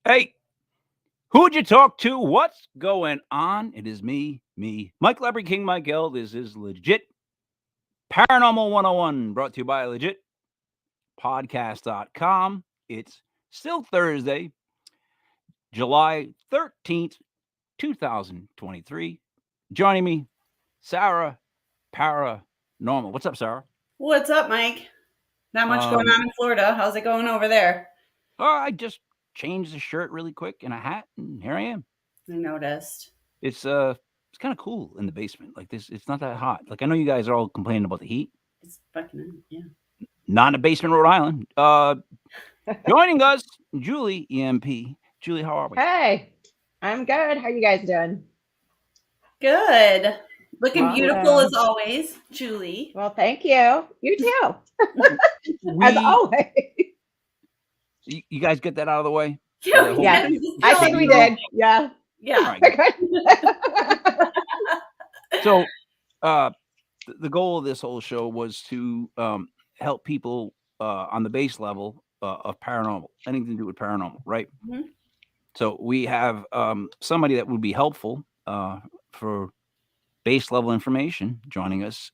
Hey, who'd you talk to? What's going on? It is me, Mike Leopard King Mike L. This is legit Paranormal 101, brought to you by legit podcast.com. It's still Thursday, July 13th, 2023. Joining me, Sarah Parah Normal. What's up, Sarah? What's up, Mike? Not much going on in Florida. How's it going over there? Oh, I just changed the shirt really quick and a hat, and here I am. I noticed. It's kind of cool in the basement. Like this, it's not that hot. Like I know you guys are all complaining about the heat. It's fucking yeah. Not in a basement, Rhode Island. Joining us, Julie EMP. Julie, how are we? Hey, I'm good. How are you guys doing? Good. Looking beautiful as always, Julie. Well, thank you. You too. As always. You guys get that out of the way? Yeah, I think we did. Yeah. Yeah. So, the goal of this whole show was to help people on the base level of paranormal, anything to do with paranormal, right? Mm-hmm. So we have somebody that would be helpful for base level information joining us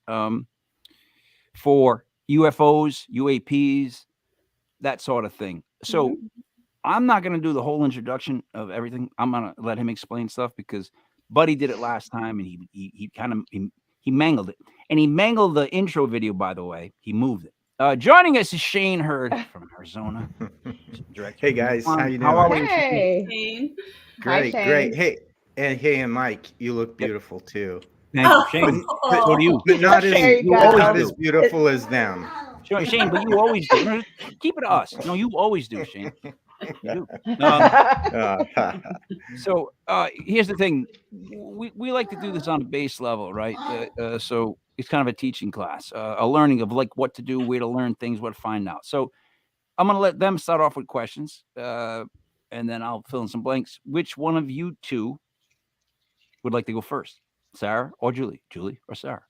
for UFOs, UAPs, that sort of thing. So I'm not going to do the whole introduction of everything. I'm going to let him explain stuff because Buddy did it last time and he kind of he mangled it. And he mangled the intro video, by the way. He moved it. Joining us is Shane Hurd from Arizona. Hey guys, how you doing? How are we? Hey. Shane. Great, great. Hey, and Mike, you look beautiful too. Thank you, Shane. So do you. But not as beautiful as them. Shane, but you always do. Keep it to us. No, you always do, Shane. You do. So here's the thing. We like to do this on a base level, right? So it's kind of a teaching class, a learning of like what to do, where to learn things, what to find out. So I'm going to let them start off with questions, and then I'll fill in some blanks. Which one of you two would like to go first? Sarah or Julie? Julie or Sarah?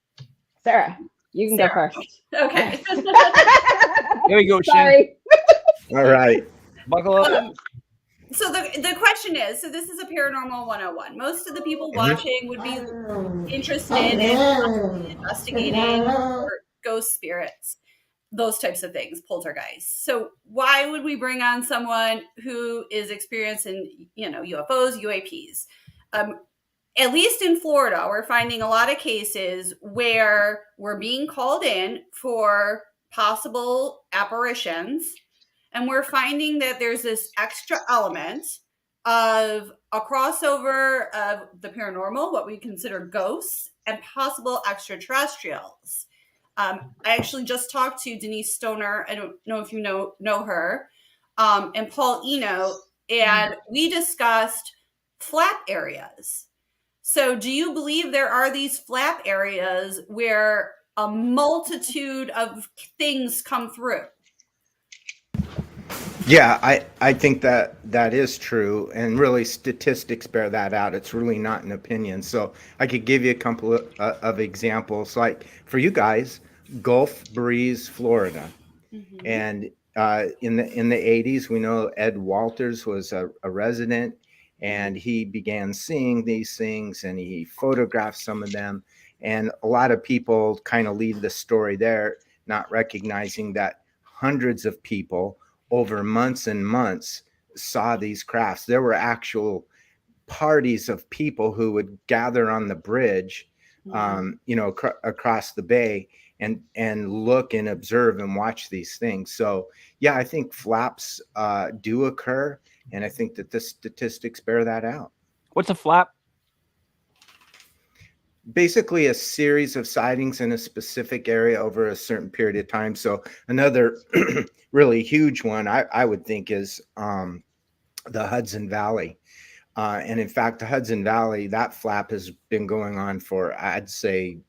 Sarah, you can go first. Okay. Here we go, Sorry. Shane. All right. Buckle up. So the question is, so this is a Paranormal 101. Most of the people watching would be interested in investigating or ghost spirits, those types of things, poltergeists. So why would we bring on someone who is experiencing, UFOs, UAPs? At least in Florida, we're finding a lot of cases where we're being called in for possible apparitions. And we're finding that there's this extra element of a crossover of the paranormal, what we consider ghosts, and possible extraterrestrials. I actually just talked to Denise Stoner. I don't know if you know her, and Paul Eno, and we discussed flap areas. So do you believe there are these flap areas where a multitude of things come through? Yeah, I think that is true, and really statistics bear that out. It's really not an opinion. So I could give you a couple of examples, like for you guys, Gulf Breeze, Florida, and in the 80s, we know Ed Walters was a resident, and he began seeing these things, and he photographed some of them, and a lot of people kind of leave the story there. not recognizing that hundreds of people over months and months saw these crafts. There were actual parties of people who would gather on the bridge, across the bay, and look and observe and watch these things. So yeah, I think flaps do occur, and I think that the statistics bear that out. What's a flap? Basically a series of sightings in a specific area over a certain period of time. So another really huge one I would think is the Hudson Valley. And in fact, the Hudson Valley, that flap has been going on for, I'd say,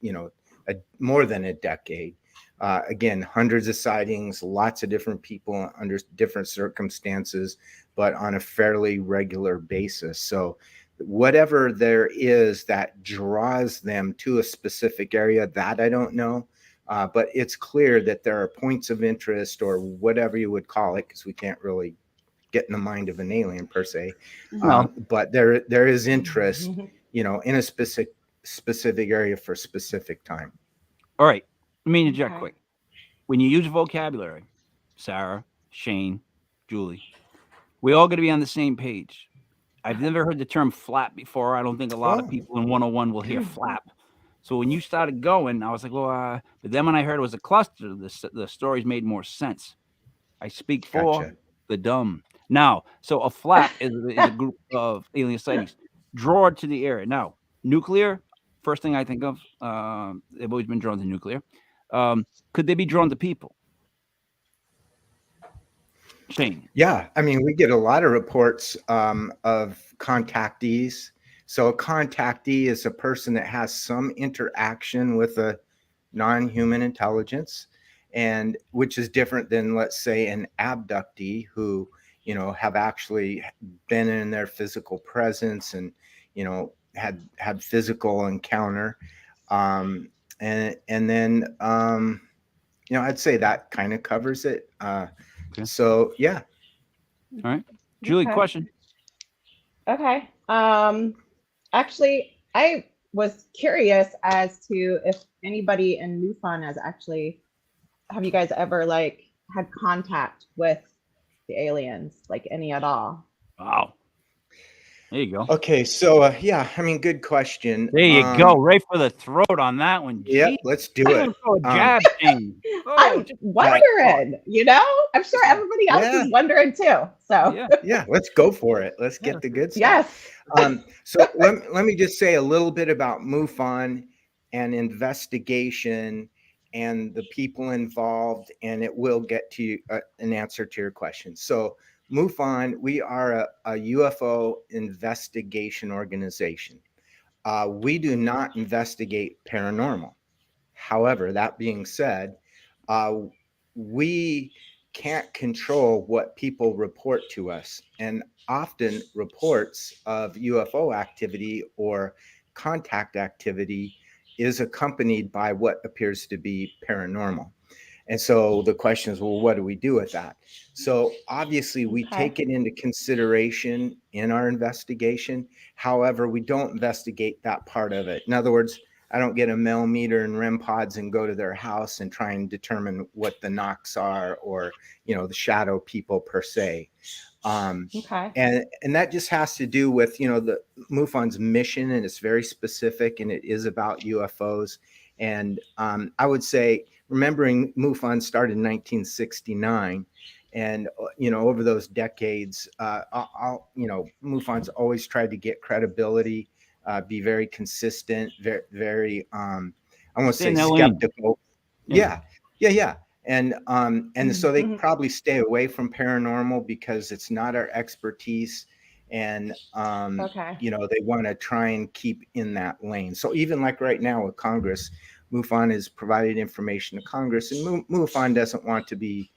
more than a decade. Again, hundreds of sightings, lots of different people under different circumstances, but on a fairly regular basis. So whatever there is that draws them to a specific area, that I don't know. But it's clear that there are points of interest, or whatever you would call it, because we can't really get in the mind of an alien per se. But there is interest, in a specific area for a specific time. All right. Let me interject quick. When you use vocabulary, Sarah, Shane, Julie, we all got to be on the same page. I've never heard the term flap before. I don't think a lot of people in 101 will hear flap. So when you started going, I was like, well, but then when I heard it was a cluster, the stories made more sense. I speak for the dumb. Now, so a flap is a group of alien sightings drawn to the area. Now, nuclear, first thing I think of, they've always been drawn to nuclear. Could they be drawn to people? Shane. Yeah, I mean, we get a lot of reports of contactees. So a contactee is a person that has some interaction with a non-human intelligence, and which is different than, let's say, an abductee who, have actually been in their physical presence and, had physical encounter. And then, I'd say that kind of covers it. So yeah. All right, Julie, question. Okay. Actually, I was curious as to if anybody in MUFON have you guys ever had contact with the aliens, any at all? Wow. There you go. Okay, so yeah, I mean, good question. There you go, right for the throat on that one. Yeah, let's do it. Jab thing. I'm wondering, I'm sure everybody else is wondering too. So yeah, let's go for it. Let's get the good stuff. Yes. So let me just say a little bit about MUFON and investigation and the people involved, and it will get to an answer to your question. So MUFON, we are a UFO investigation organization. We do not investigate paranormal. However, that being said, we can't control what people report to us. And often reports of UFO activity or contact activity is accompanied by what appears to be paranormal. And so the question is, well, what do we do with that? So obviously we take it into consideration in our investigation. However, we don't investigate that part of it. In other words, I don't get a millimeter and REM pods and go to their house and try and determine what the knocks are, or, the shadow people per se. And that just has to do with, the MUFON's mission, and it's very specific, and it is about UFOs. And I would say, remembering MUFON started in 1969, and over those decades, MUFON's always tried to get credibility, be very consistent, very I won't say skeptical. Yeah. And so they probably stay away from paranormal because it's not our expertise, and they want to try and keep in that lane. So even like right now with Congress, MUFON has provided information to Congress, and MUFON doesn't want to be,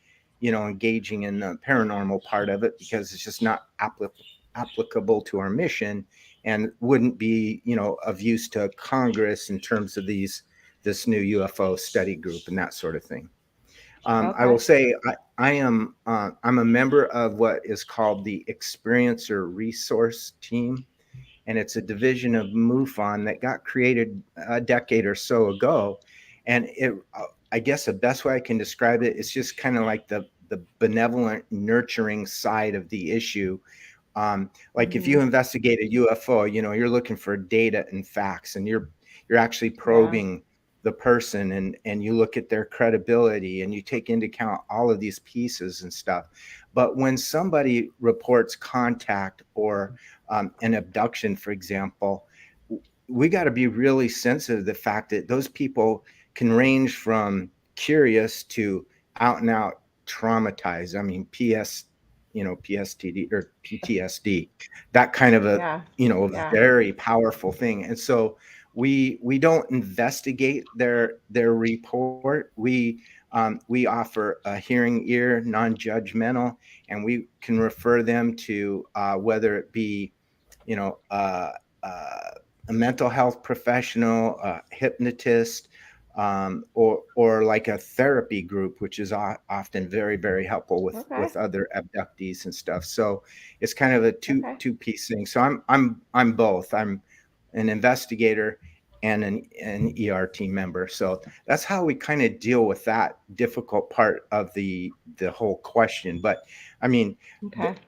engaging in the paranormal part of it because it's just not applicable to our mission, and wouldn't be, of use to Congress in terms of this new UFO study group and that sort of thing. I will say I'm a member of what is called the Experiencer Resource Team, and it's a division of MUFON that got created a decade or so ago. And I guess the best way I can describe it is just kind of like the benevolent, nurturing side of the issue. Like if you investigate a UFO, you know, you're looking for data and facts, and you're actually probing the person, and you look at their credibility, and you take into account all of these pieces and stuff. But when somebody reports contact or an abduction, for example, we got to be really sensitive to the fact that those people can range from curious to out and out traumatized. I mean, PSTD or PTSD, that kind of a, a very powerful thing. And so we don't investigate their report. We offer a hearing ear, non-judgmental, and we can refer them to whether it be, you know, a mental health professional, a hypnotist, or like a therapy group, which is often very, very helpful with other abductees and stuff. So it's kind of a two piece thing. So I'm both. I'm an investigator and an ER team member. So that's how we kind of deal with that difficult part of the whole question. But I mean,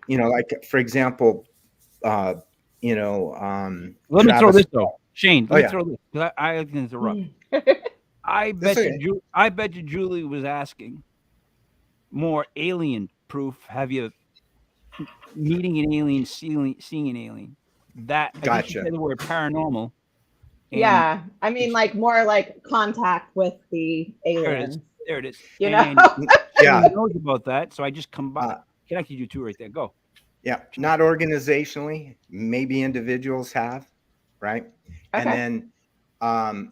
you know, like for example, you know, let me throw Travis. this though, Shane. Let me throw this, because I can interrupt. I bet you Julie was asking more alien proof. Have you meeting an alien, seeing an alien? That I think you said the word paranormal. Yeah, I mean, like more like contact with the aliens. There it is. You know, yeah, knows about that. So I just connected you two right there. Go. Yeah, not organizationally. Maybe individuals have, right? And then,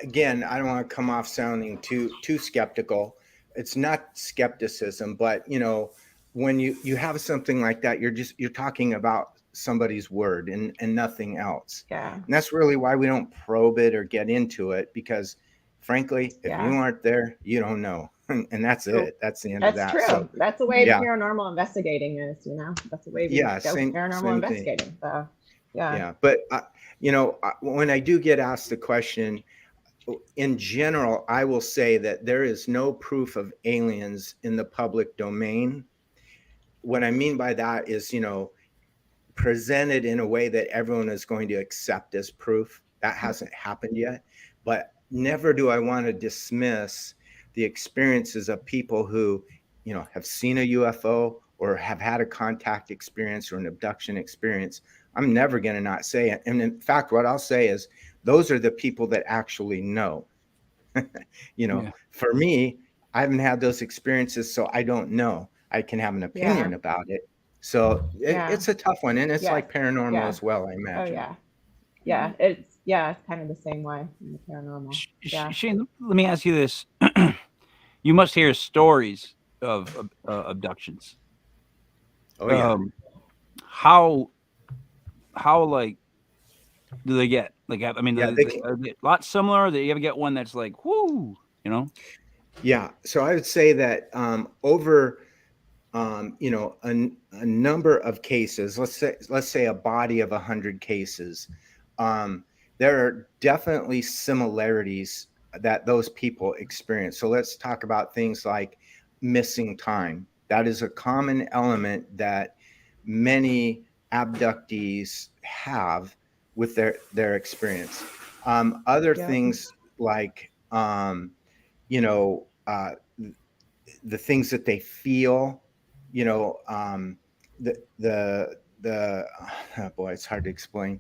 again, I don't want to come off sounding too skeptical. It's not skepticism, but you know, when you have something like that, you're talking about somebody's word and nothing else. And that's really why we don't probe it or get into it, because frankly, if you aren't there, you don't know. And that's it. That's the end of that. That's true. So, that's the way paranormal investigating is, you know, that's the way we go paranormal investigating. So, yeah. But, you know, when I do get asked the question, in general, I will say that there is no proof of aliens in the public domain. What I mean by that is, you know, presented in a way that everyone is going to accept as proof. That hasn't happened yet. But never do I want to dismiss the experiences of people who, you know, have seen a UFO or have had a contact experience or an abduction experience. I'm never going to not say it. And in fact, what I'll say is those are the people that actually know. You know, for me, I haven't had those experiences, so I don't know. I can have an opinion about it. So it's a tough one. And it's like paranormal as well, I imagine. Oh, yeah. It's kind of the same way in the paranormal. Shane, let me ask you this. You must hear stories of abductions. Oh, yeah. How like do they get? Like, I mean, are they a lot similar? Do you ever get one that's like, whoo, you know? Yeah. So I would say that over, you know, a number of cases, let's say a body of 100 cases, there are definitely similarities that those people experience. So let's talk about things like missing time. That is a common element that many abductees have with their experience. Other things like, you know, the things that they feel, you know, oh boy, it's hard to explain.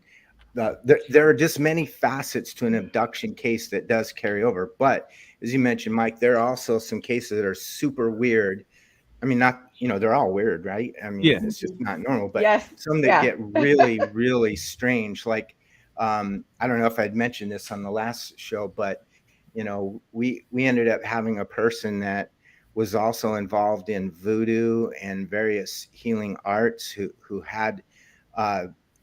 There are just many facets to an abduction case that does carry over. But as you mentioned, Mike, there are also some cases that are super weird. I mean, not, you know, they're all weird, right? I mean, it's just not normal, but some that get really, really strange. Like, I don't know if I'd mentioned this on the last show, but, you know, we ended up having a person that was also involved in voodoo and various healing arts who had,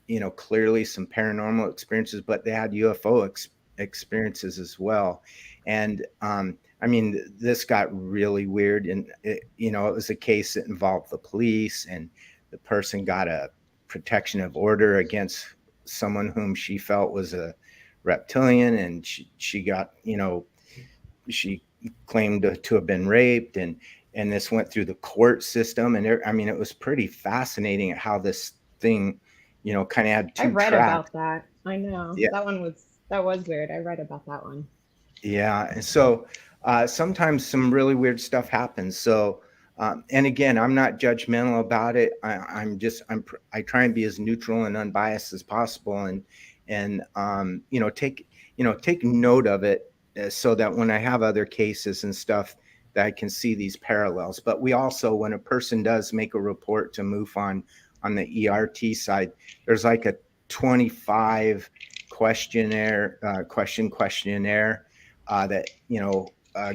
you know, clearly some paranormal experiences, but they had UFO experiences as well. And I mean, this got really weird. And, you know, it was a case that involved the police, and the person got a protection of order against someone whom she felt was a reptilian. And she got, you know, she claimed to have been raped, and this went through the court system, and I mean, it was pretty fascinating how this thing, kind of had I two read tracks. about that. I know Yeah. that was weird. I read about that one. Yeah, and so sometimes some really weird stuff happens. So, and again, I'm not judgmental about it. I try and be as neutral and unbiased as possible, and take note of it, so that when I have other cases and stuff, that I can see these parallels. But we also, when a person does make a report to MUFON on the ERT side, there's like a 25 questionnaire that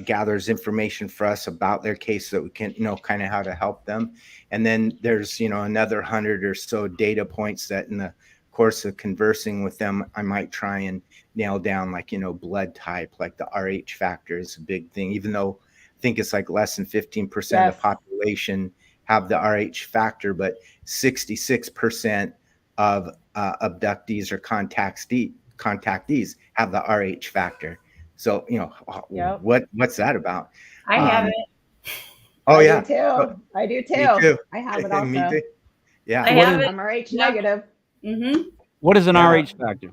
gathers information for us about their case, so that we can know kind of how to help them. And then there's another 100 or so data points that in the course of conversing with them, I might try and nail down, like blood type, like the RH factor is a big thing, even though I think it's like less than 15% of the population have the RH factor, but 66% of abductees or contactees have the RH factor. So, Yep. what's that about? I have it. Oh, I yeah. do too. I do too. Me too. I have it Me also. too. Yeah. I have it. I'm RH negative. Mm-hmm. What is an RH factor?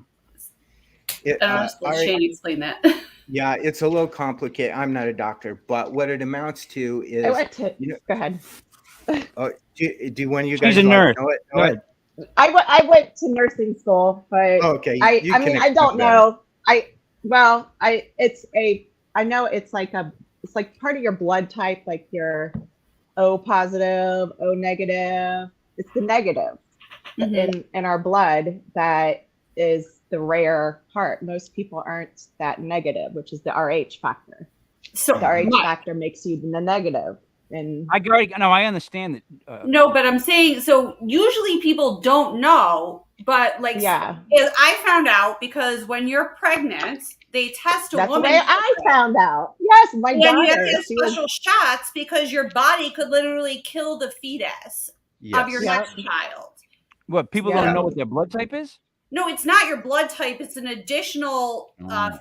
Shane explain that. Yeah, it's a little complicated. I'm not a doctor, but what it amounts to is. I went to. Go ahead. Oh, do one of you guys? She's a nurse. Know it? I went to nursing school, but okay. I mean, I don't know. I know it's like part of your blood type, like your O positive, O negative. It's the negative in our blood that is the rare part. Most people aren't that negative, which is the RH factor. So the RH factor makes you the negative. And I understand that. No, but I'm saying, so usually people don't know, but like, I found out because when you're pregnant, they test a woman. That's the way I found out. Yes, my daughter. And you have to have special shots because your body could literally kill the fetus of your next child. What, people don't know what their blood type is? No, it's not your blood type. It's an additional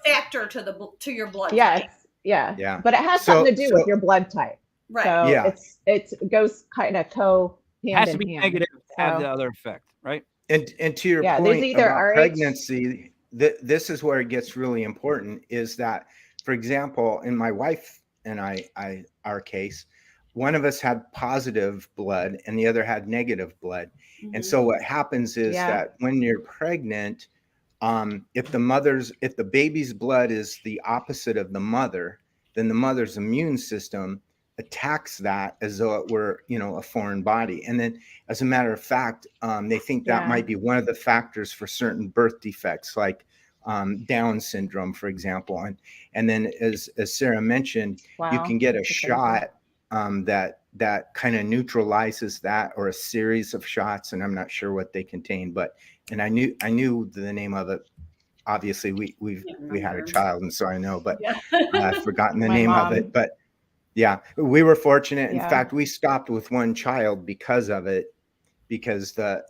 factor to your blood type. Yeah. But it has something to do with your blood type. Right. So it goes kind of hand has to be negative to have the other effect, right? And to your point about pregnancy, this is where it gets really important, is that, for example, in my wife and our case, one of us had positive blood and the other had negative blood. Mm-hmm. And so what happens is that when you're pregnant, if the baby's blood is the opposite of the mother, then the mother's immune system attacks that as though it were, a foreign body. And then, as a matter of fact, they think that might be one of the factors for certain birth defects, like Down syndrome, for example. And then, as Sarah mentioned, you can get a shot that kind of neutralizes that, or a series of shots, and I'm not sure what they contain, and I knew the name of it. Obviously, we had a child, and so I know, but I've forgotten the name of it. But yeah, we were fortunate. In fact, we stopped with one child because of it, because the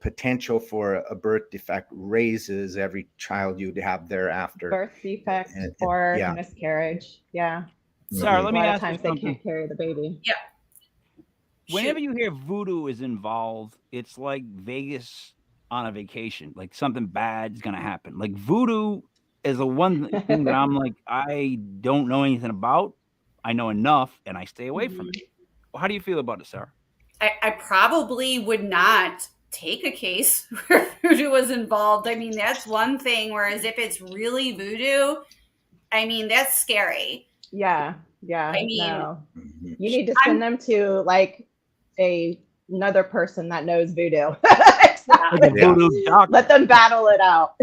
potential for a birth defect raises every child you'd have thereafter. Birth defect or miscarriage. Yeah. Sarah, let me ask you something. They can't carry the baby. Yeah. Whenever you hear voodoo is involved, it's like Vegas on a vacation. Like something bad is going to happen. Like voodoo is the one thing that I'm like, I don't know anything about. I know enough, and I stay away from it. Well, how do you feel about it, Sarah? I probably would not take a case where voodoo was involved. I mean, that's one thing. Whereas if it's really voodoo, I mean, that's scary. Yeah. I mean, you need to send them to like another person that knows voodoo. Let them battle it out.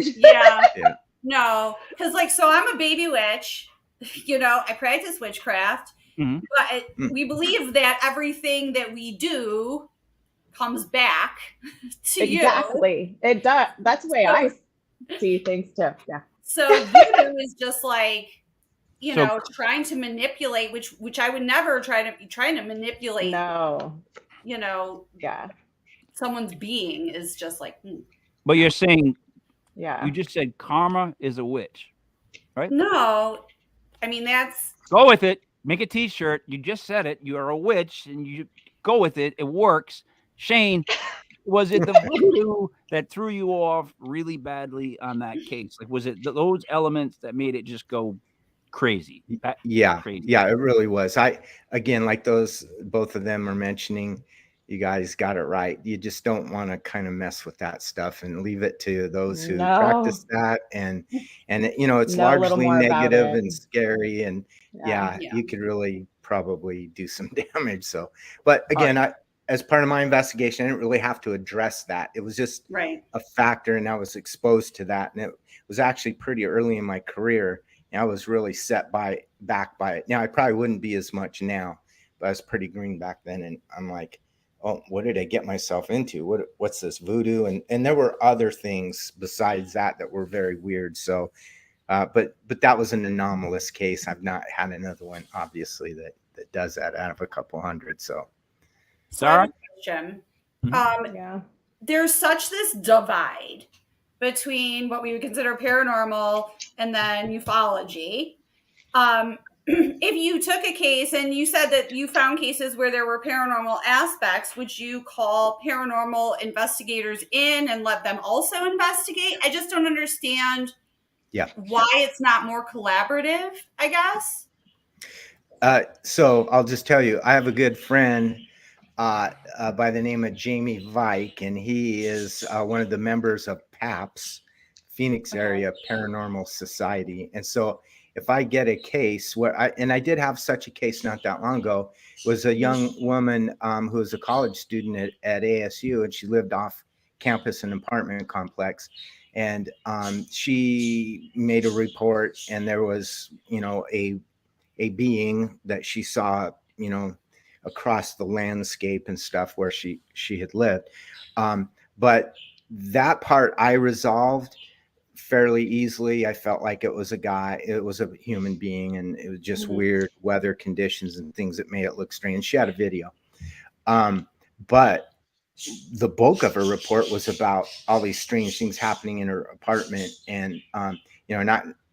No, because so I'm a baby witch. I practice witchcraft, but we believe that everything that we do comes back to you. Exactly. It does. That's the way I see things too. Yeah. So voodoo is just like, trying to manipulate, which I would never trying to manipulate. No. Someone's being is just like. But you're saying, you just said karma is a witch, right? No. I mean, that's Go with it. Make a T-shirt. You just said it. You are a witch, and you go with it. It works. Shane, was it the voodoo that threw you off really badly on that case? Like, was it those elements that made it just go crazy? Yeah, Crazy. yeah, it really was. Again, like those, both of them are mentioning, you guys got it right. You just don't want to kind of mess with that stuff and leave it to those who practice that. And it's Know a little largely more about negative it. and scary. And yeah, Yeah. you could really probably do some damage. So, but again, as part of my investigation, I didn't really have to address that. It was just right. a factor, and I was exposed to that. And it was actually pretty early in my career. And I was really set back by it. Now I probably wouldn't be as much now, but I was pretty green back then. And I'm like, oh, what did I get myself into? What's this voodoo? And there were other things besides that were very weird. So, but that was an anomalous case. I've not had another one, obviously, that does that out of a couple hundred. So I have a question. Yeah. There's such this divide between what we would consider paranormal and then ufology. If you took a case and you said that you found cases where there were paranormal aspects, would you call paranormal investigators in and let them also investigate? I just don't understand why it's not more collaborative, I guess. So I'll just tell you, I have a good friend by the name of Jamie Vike, and he is one of the members of PAPS, Phoenix Area Paranormal Society. And so if I get a case where I did have such a case not that long ago, was a young woman who was a college student at ASU, and she lived off campus in an apartment complex. And she made a report, and there was, a being that she saw, across the landscape and stuff where she had lived. But that part I resolved fairly easily. I felt like it was a human being, and it was just weird weather conditions and things that made it look strange. She had a video. But the bulk of her report was about all these strange things happening in her apartment, and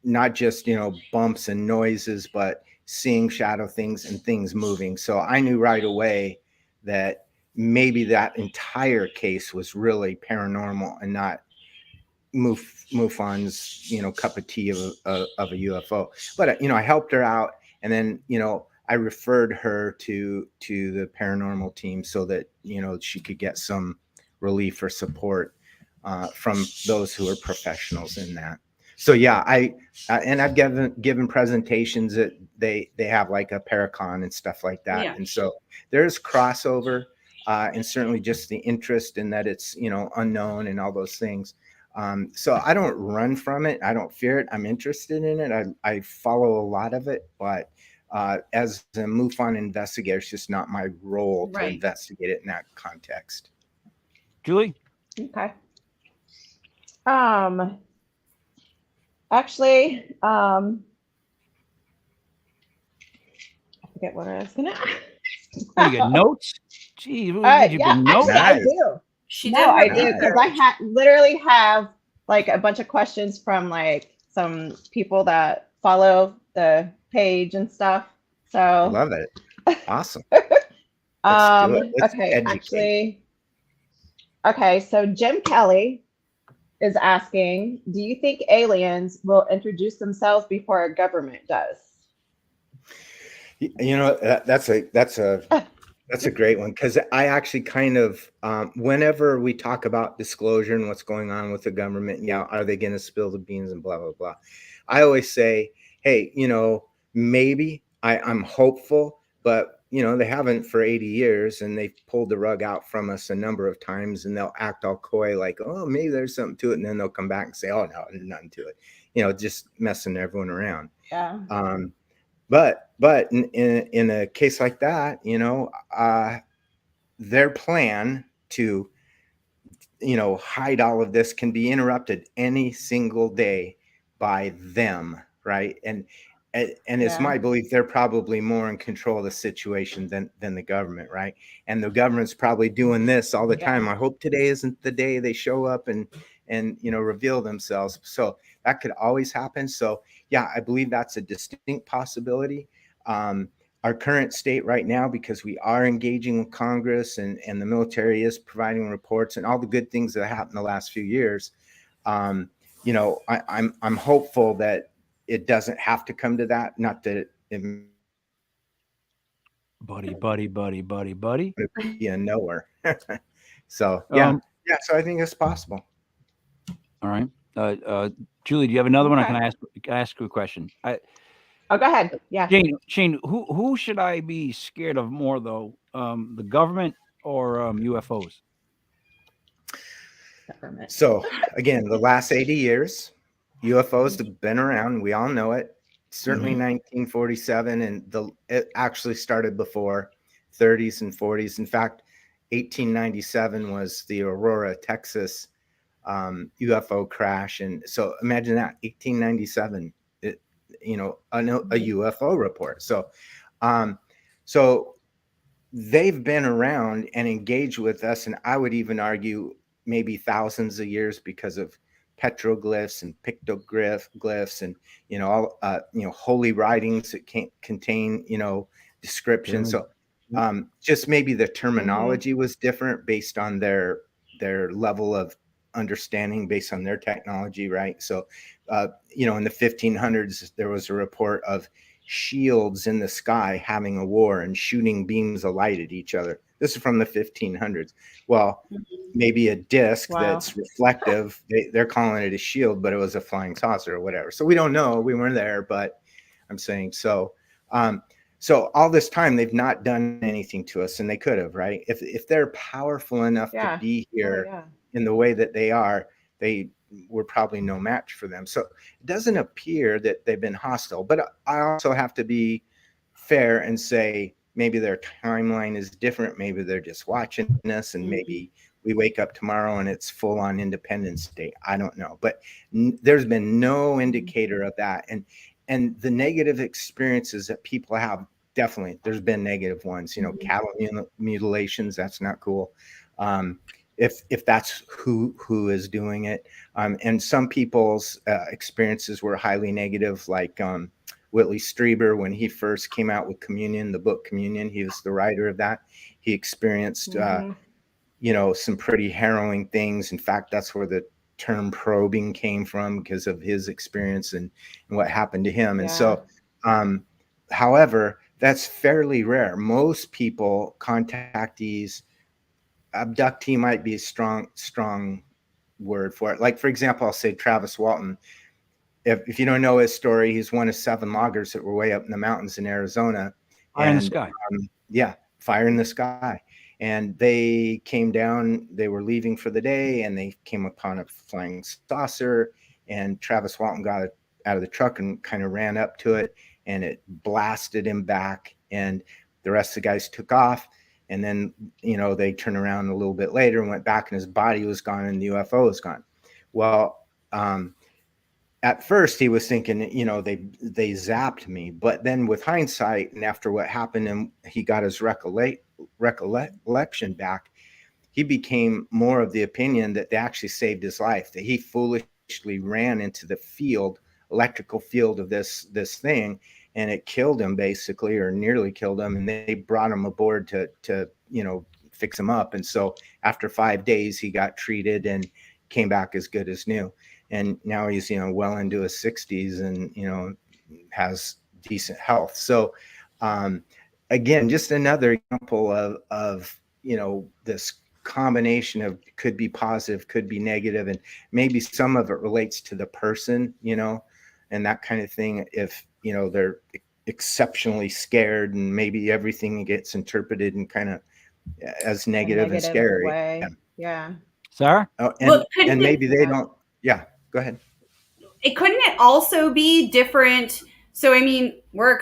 not just bumps and noises, but seeing shadow things and things moving. So I knew right away that maybe that entire case was really paranormal and not MUFON's cup of tea of a UFO. But I helped her out, and then I referred her to the paranormal team so that she could get some relief or support from those who are professionals in that. So yeah, I've given presentations that they have like a Paracon and stuff like that. Yeah. And so there's crossover, and certainly just the interest in that it's unknown and all those things. So I don't run from it. I don't fear it. I'm interested in it. I follow a lot of it, but as a MUFON investigator, it's just not my role to investigate it in that context. Julie? Okay. Actually, I forget what I was gonna ask. Oh, you got notes? Gee, did you bring notes? I do. I do, because I literally have like a bunch of questions from like some people that follow the page and stuff. So I love it. Awesome. Let's do it. Let's educate. Okay, so Jim Kelly is asking, do you think aliens will introduce themselves before a government does? That's a great one, because I actually kind of, whenever we talk about disclosure and what's going on with the government, are they going to spill the beans and blah, blah, blah. I always say, hey, maybe I'm hopeful, but they haven't for 80 years, and they've pulled the rug out from us a number of times, and they'll act all coy like, oh, maybe there's something to it. And then they'll come back and say, oh, no, there's nothing to it, just messing everyone around. Yeah. But in a case like that, their plan to, hide all of this can be interrupted any single day by them. Right. And it's my belief they're probably more in control of the situation than the government. Right. And the government's probably doing this all the time. I hope today isn't the day they show up and and reveal themselves. So that could always happen. So yeah, I believe that's a distinct possibility. Our current state right now, because we are engaging with Congress and the military is providing reports and all the good things that happened the last few years, I'm hopeful that it doesn't have to come to that. Not that it buddy. be a knower. So yeah, So I think it's possible. All right. Julie, do you have another one? I Okay. can ask you a question. Oh, go ahead. Yeah. Shane, who should I be scared of more though? The government or UFOs? Government. So again, the last 80 years, UFOs have been around. We all know it. Certainly 1947, and it actually started before 30s and 40s. In fact, 1897 was the Aurora, Texas UFO crash, and so imagine that 1897, a UFO report. So they've been around and engaged with us, and I would even argue maybe thousands of years because of petroglyphs and pictoglyphs and all holy writings that can contain descriptions. So just maybe the terminology was different based on their level of understanding based on their technology, right? So in the 1500s there was a report of shields in the sky having a war and shooting beams of light at each other. This is from the 1500s. Well, maybe a disc that's reflective, they're calling it a shield, but it was a flying saucer or whatever. So we don't know, we weren't there, but I'm saying so. So all this time they've not done anything to us, and they could have, right? If they're powerful enough to be here in the way that they are, they were probably no match for them. So it doesn't appear that they've been hostile, but I also have to be fair and say maybe their timeline is different. Maybe they're just watching us, and maybe we wake up tomorrow and it's full on Independence Day. I don't know, but there's been no indicator of that. And the negative experiences that people have, definitely there's been negative ones, cattle mutilations. That's not cool. If that's who is doing it. And some people's experiences were highly negative, like Whitley Strieber, when he first came out with Communion, the book Communion, he was the writer of that. He experienced, some pretty harrowing things. In fact, that's where the term probing came from, because of his experience and what happened to him. And so, however, that's fairly rare. Most people, contactees, abductee might be a strong word for it. Like, for example, I'll say Travis Walton. If you don't know his story, he's one of 7 loggers that were way up in the mountains in Arizona. Fire in the sky. Fire in the sky. And they came down, they were leaving for the day, and they came upon a flying saucer, and Travis Walton got out of the truck and kind of ran up to it, and it blasted him back, and the rest of the guys took off. And then, they turned around a little bit later and went back, and his body was gone and the UFO was gone. Well, at first he was thinking, they zapped me. But then with hindsight, and after what happened, and he got his recollection back, he became more of the opinion that they actually saved his life, that he foolishly ran into the electrical field of this thing, and it killed him basically, or nearly killed him. And they brought him aboard to fix him up. And so after 5 days, he got treated and came back as good as new. And now he's, well into his 60s and, has decent health. So, again, just another example of this combination of could be positive, could be negative, and maybe some of it relates to the person, and that kind of thing. If, they're exceptionally scared, and maybe everything gets interpreted and kind of as negative and scary. Way. Yeah. Sarah? Oh, and maybe they don't. Yeah, go ahead. Couldn't it also be different? So, I mean, we're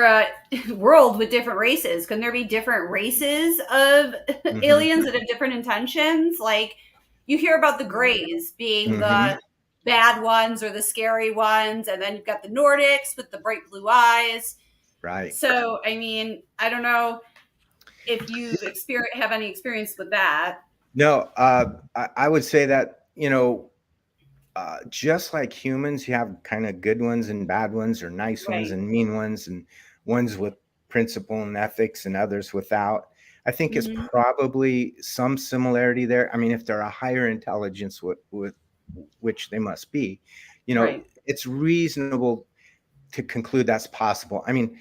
a world with different races. Couldn't there be different races of aliens that have different intentions? Like, you hear about the Greys being the bad ones or the scary ones, and then you've got the Nordics with the bright blue eyes. Right. So, I mean, I don't know if you have any experience with that. No, I would say that, just like humans, you have kind of good ones and bad ones, or nice ones Right. and mean ones, and ones with principle and ethics and others without. I think it's Mhm. probably some similarity there. I mean, if they're a higher intelligence, with which they must be, Right. it's reasonable to conclude that's possible. I mean,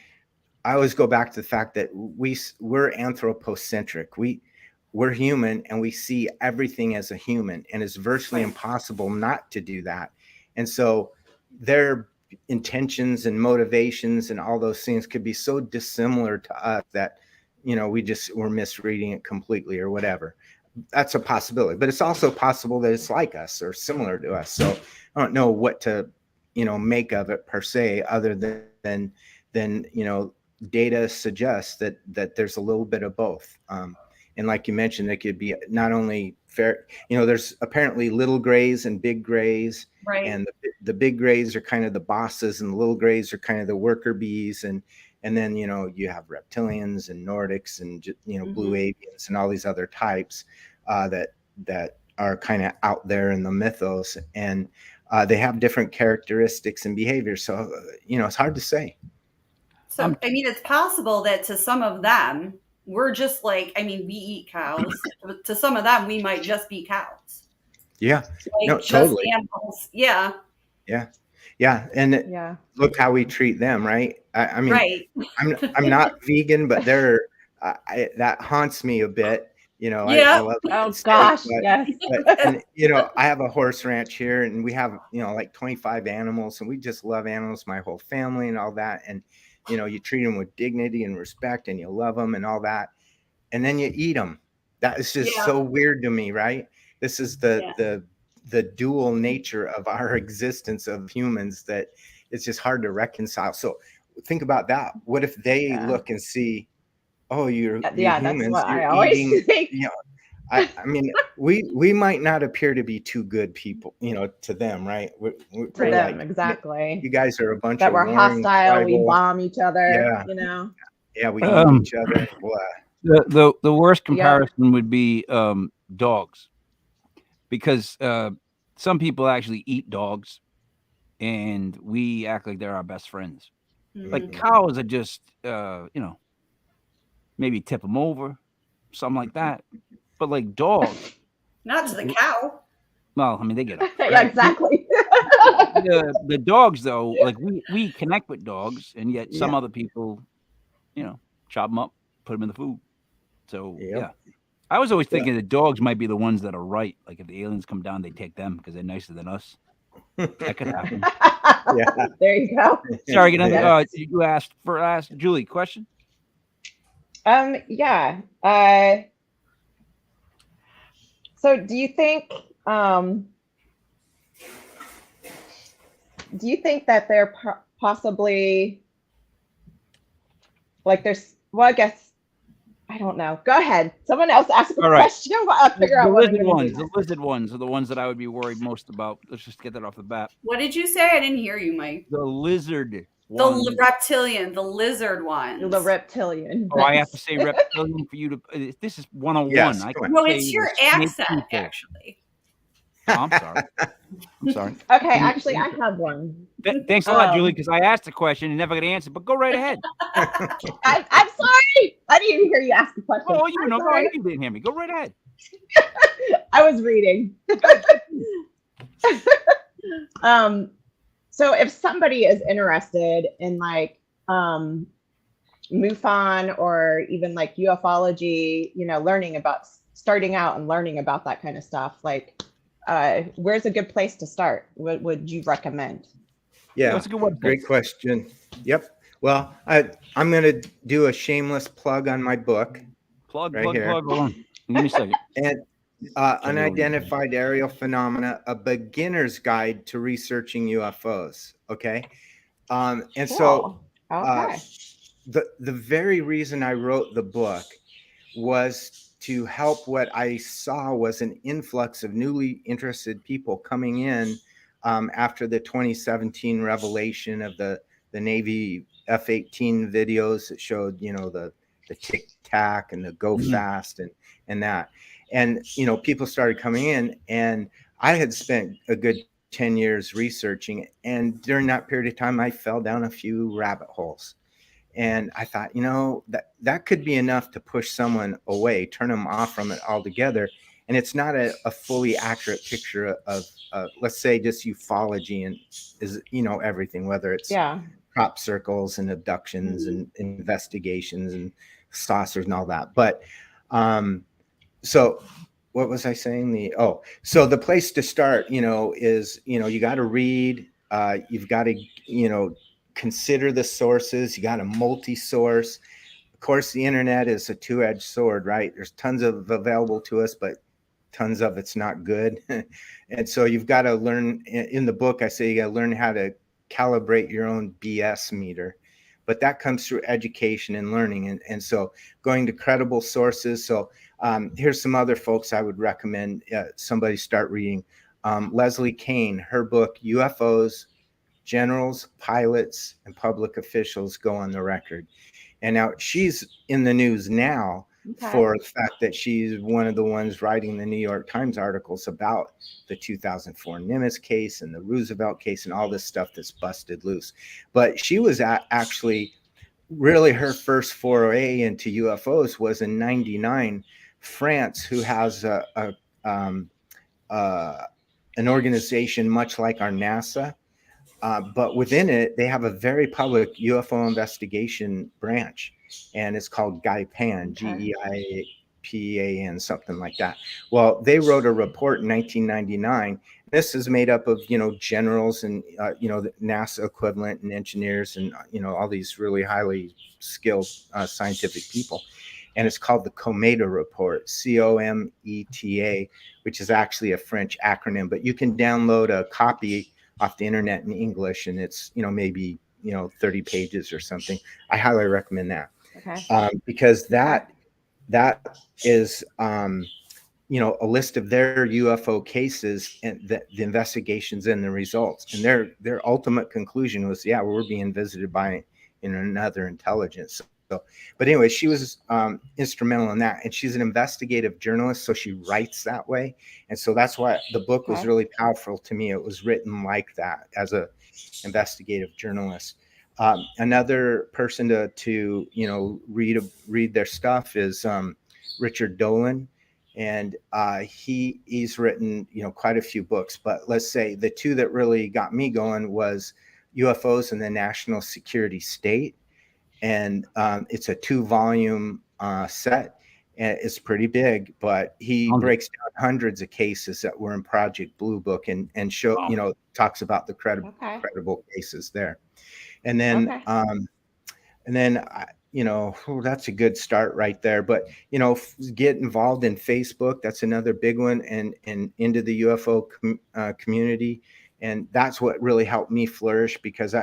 I always go back to the fact that we're anthropocentric. We're human, and we see everything as a human, and it's virtually Right. impossible not to do that. And so their intentions and motivations and all those things could be so dissimilar to us that we're misreading it completely or whatever. That's a possibility, but it's also possible that it's like us or similar to us. So I don't know what to make of it per se, other than data suggests that there's a little bit of both. And like you mentioned, it could be not only fair, there's apparently little grays and big grays, Right. and the big grays are kind of the bosses, and the little grays are kind of the worker bees, and then you have reptilians and Nordics and blue Mhm. avians and all these other types that are kind of out there in the mythos, and they have different characteristics and behaviors. So it's hard to say. So, I mean, it's possible that to some of them, we're just like, I mean, we eat cows. To some of them, we might just be cows. Yeah, no, Like, just totally. animals. Yeah. Yeah, and Yeah. look how we treat them, right? I mean, Right. I'm not vegan, but that haunts me a bit. I Yeah. love Oh steak, gosh, yes. and I have a horse ranch here, and we have like 25 animals, and we just love animals, my whole family, and all that. And you treat them with dignity and respect, and you love them and all that, and then you eat them. That is just Yeah. so weird to me, right? This is Yeah. the dual nature of our existence of humans that it's just hard to reconcile. So think about that. What if they Yeah. look and see, oh, you Yeah, that's humans, what you're I always eating, think. I mean, we might not appear to be too good people, to them, right? To We're Right. them, like, exactly. you guys are a bunch That of we're warring hostile, we tribal. bomb each other, Yeah, yeah, we eat Um, each other. Blah. the worst Yep. comparison would be dogs, because some people actually eat dogs, and we act like they're our best friends. Like Mhm. cows are just maybe tip them over, something like that. But like dogs, Not to the cow. well, I mean, they get up. Yeah, Right. exactly. The dogs, though, like we connect with dogs, and yet some Yeah. other people, chop them up, put them in the food. So Yep. yeah, I was always Yeah. thinking that dogs might be the ones that are right. Like if the aliens come down, they take them because they're nicer than us. That could happen. Yeah. There you go. Sorry, another. Yes. You asked Julie question. Yeah. So do you think that they're possibly like I guess I don't know. Go ahead. Someone else ask a All right. question. I'll figure out The what I'm lizard gonna ones. do. The lizard ones are the ones that I would be worried most about. Let's just get that off the bat. What did you say? I didn't hear you, Mike. The lizard The ones. reptilian, the lizard ones. The reptilian. Oh, I have to say reptilian for you to. This is 101. Yes, I come can No, say it's your the snake accent, people. actually. Oh, I'm sorry. I'm sorry. Okay, actually, I have one. Thanks a lot, Julie, because I asked a question and never got answered. But go right ahead. I'm sorry. I didn't even hear you ask the question. Oh, you I'm know, go sorry. ahead. You didn't hear me. Go right ahead. I was reading. So if somebody is interested in like MUFON or even like ufology, starting out and learning about that kind of stuff, like where's a good place to start? What would you recommend? Yeah, That's a good one. great question. Yep. Well, I'm going to do a shameless plug on my book. Plug. Hold on. Give me a second. And Unidentified Aerial Phenomena, a beginner's guide to researching UFOs. Okay. And so Okay. the very reason I wrote the book was to help what I saw was an influx of newly interested people coming in after the 2017 revelation of the Navy F-18 videos that showed, the tic tac and the go fast and that. And, people started coming in, and I had spent a good 10 years researching. And during that period of time, I fell down a few rabbit holes. And I thought, that could be enough to push someone away, turn them off from it altogether. And it's not a fully accurate picture of, let's say, just ufology and is, everything, whether it's crop circles and abductions and investigations and saucers and all that. But so what was I saying? So the place to start, is, you got to read, you've got to, consider the sources. You got to multi-source. Of course, the internet is a two-edged sword, right? There's tons of available to us, but tons of it's not good. And so you've got to learn. In the book, I say you got to learn how to calibrate your own BS meter. But that comes through education and learning. And so going to credible sources. So here's some other folks I would recommend somebody start reading. Leslie Kane, her book, UFOs, Generals, Pilots, and Public Officials Go on the Record. And now she's in the news now for the fact that she's one of the ones writing the New York Times articles about the 2004 Nimitz case and the Roosevelt case and all this stuff that's busted loose. But she was actually really her first foray into UFOs was in '99. France, who has an organization much like our NASA, but within it, they have a very public UFO investigation branch, and it's called GEIPAN, GEIPAN, something like that. Well, they wrote a report in 1999. This is made up of, generals and, the NASA equivalent and engineers and, all these really highly skilled scientific people. And it's called the COMETA report, COMETA, which is actually a French acronym, but you can download a copy off the internet in English, and it's, maybe, 30 pages or something. I highly recommend that. Because that is, a list of their UFO cases and the investigations and the results. And their ultimate conclusion was, we're being visited by another intelligence. So, but anyway, she was instrumental in that, and she's an investigative journalist, so she writes that way, and so that's why the book was really powerful to me. It was written like that as a investigative journalist. Another person to read their stuff is Richard Dolan, and he's written quite a few books. But let's say the two that really got me going was UFOs and the National Security State. And it's a 2-volume set, and it's pretty big, but he breaks down hundreds of cases that were in Project Blue Book and talks about the credible cases there. And then that's a good start right there. But get involved in Facebook. That's another big one, and into the UFO community. And that's what really helped me flourish, because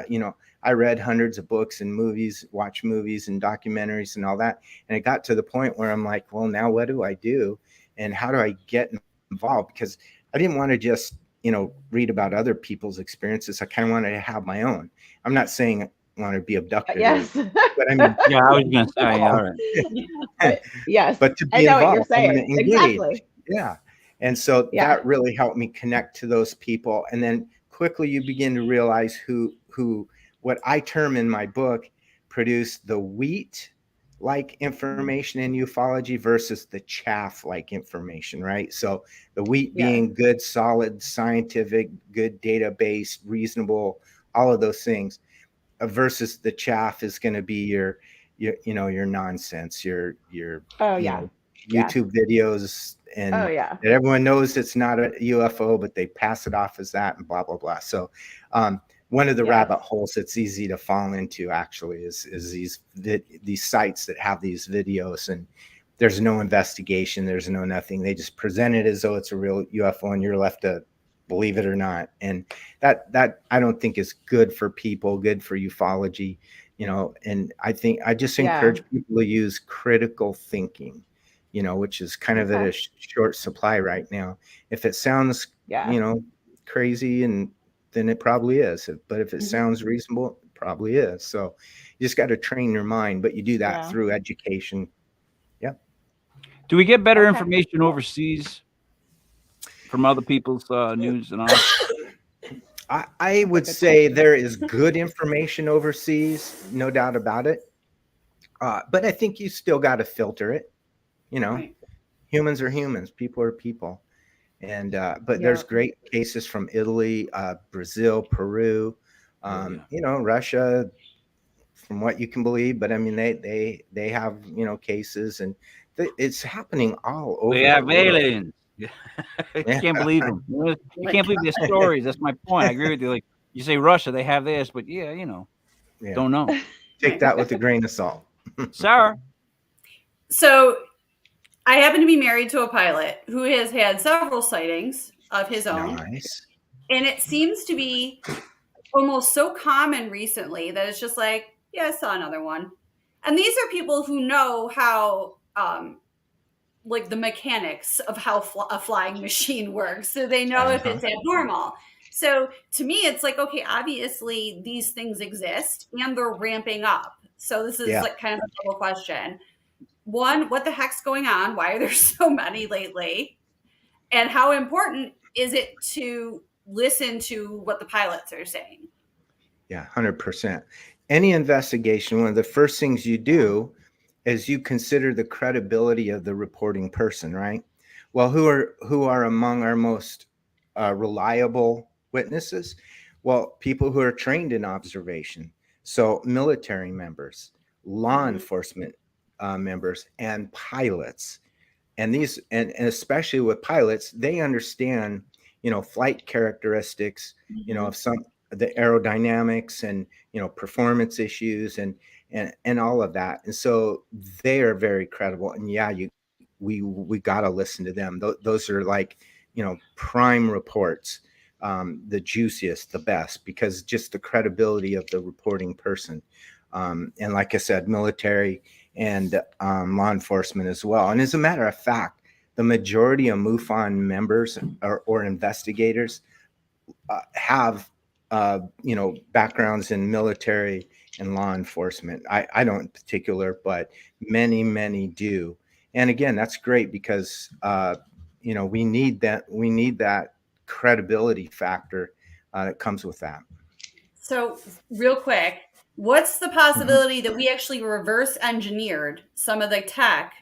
I read hundreds of books and movies, watched movies and documentaries and all that. And it got to the point where I'm like, well, now what do I do? And how do I get involved? Because I didn't want to just, read about other people's experiences. I kind of wanted to have my own. I'm not saying I want to be abducted. Yes. But I mean, yeah, I was going to say, all right. Yes. But to be I know involved, what you're saying. I'm going to engage. Exactly. Yeah. And so that really helped me connect to those people. And then quickly you begin to realize who what I term in my book produce the wheat-like information in ufology versus the chaff-like information, right? So the wheat being good, solid, scientific, good database, reasonable, all of those things, versus the chaff is going to be your nonsense, your YouTube videos, and that everyone knows it's not a UFO, but they pass it off as that and blah, blah, blah. So one of the rabbit holes that's easy to fall into actually is these sites that have these videos, and there's no investigation, there's no nothing. They just present it as though it's a real UFO, and you're left to believe it or not. And that I don't think is good for people, good for ufology, and I think I just encourage people to use critical thinking, which is kind of at a short supply right now. If it sounds, crazy, and then it probably is. But if it sounds reasonable, it probably is. So you just got to train your mind, but you do that through education. Yeah. Do we get better information overseas from other people's news and all? I would say there is good information overseas, no doubt about it. But I think you still got to filter it. You know, Right. humans are humans, people are people. And but Yeah. there's great cases from Italy, Brazil, Peru, you know, Russia, from what you can believe. But I mean, they have, you know, cases, and it's happening all over We the have world. aliens. You Yeah. can't believe them. You can't believe their stories. That's my point. I agree with you. Like you say, Russia, they have theirs, but yeah, you know, Yeah. don't know. Take that with a grain of salt. Sarah, So I happen to be married to a pilot who has had several sightings of his own. Nice. And it seems to be almost so common recently that it's just like, yeah, I saw another one. And these are people who know how, like the mechanics of how a flying machine works. So they know if it's abnormal. So to me, it's like, okay, obviously these things exist and they're ramping up. So this is like kind of a double question. One, what the heck's going on? Why are there so many lately? And how important is it to listen to what the pilots are saying? Yeah, 100%. Any investigation, one of the first things you do is you consider the credibility of the reporting person, right? Well, who are among our most reliable witnesses? Well, people who are trained in observation. So military members, law enforcement members, and pilots. And these, and especially with pilots, they understand, you know, flight characteristics, you know, of some the aerodynamics, and, you know, performance issues, and all of that. And so they are very credible. And yeah, we got to listen to them. Those are like, you know, prime reports, the juiciest, the best, because just the credibility of the reporting person. And like I said, military and law enforcement as well. And as a matter of fact, the majority of MUFON members or investigators have, you know, backgrounds in military and law enforcement. I don't in particular, but many do. And again, that's great because, you know, we need that credibility factor that comes with that. So, real quick, what's the possibility that we actually reverse engineered some of the tech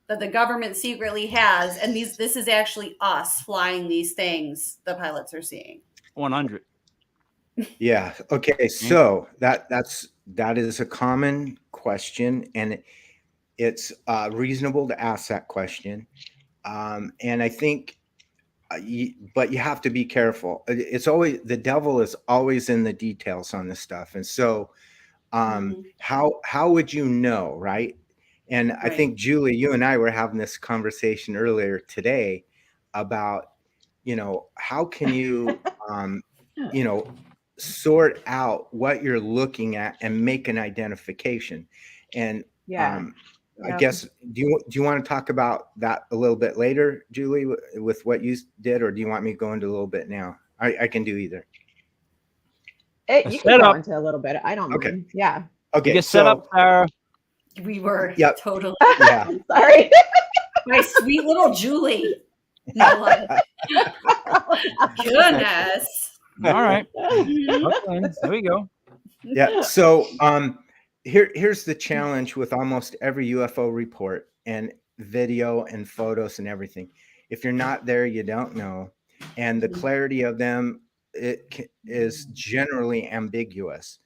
that the government secretly has, and this is actually us flying these things the pilots are seeing? 100. Yeah. Okay. So that is a common question, and it's reasonable to ask that question. And I think, but you have to be careful. It's always, the devil is always in the details on this stuff. And so, how would you know, right? And I think, Julie, you and I were having this conversation earlier today about, you know, how can you, you know, sort out what you're looking at and make an identification. And I guess, do you want to talk about that a little bit later, Julie, with what you did, or do you want me to go into a little bit now? I can do either. You can go into a little bit. I don't mind. Yeah. Okay. You get set up, Sarah. We were totally. Yeah. Sorry. My sweet little Julie. No, goodness. All right. Okay, there we go. Yeah. So here's the challenge with almost every UFO report and video and photos and everything. If you're not there, you don't know. And the clarity of them, is generally ambiguous.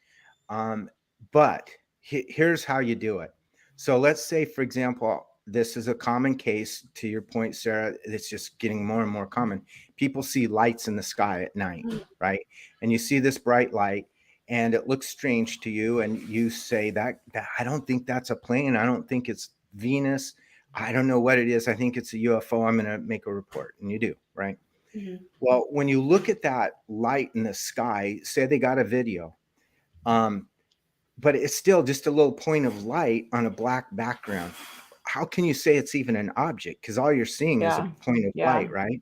But here's how you do it. So let's say, for example, this is a common case, to your point, Sarah, it's just getting more and more common. People see lights in the sky at night, right? And you see this bright light and it looks strange to you. And you say that I don't think that's a plane. I don't think it's Venus. I don't know what it is. I think it's a UFO. I'm going to make a report. And you do, right? Well, when you look at that light in the sky, say they got a video, but it's still just a little point of light on a black background. How can you say it's even an object? Because all you're seeing is a point of light, right?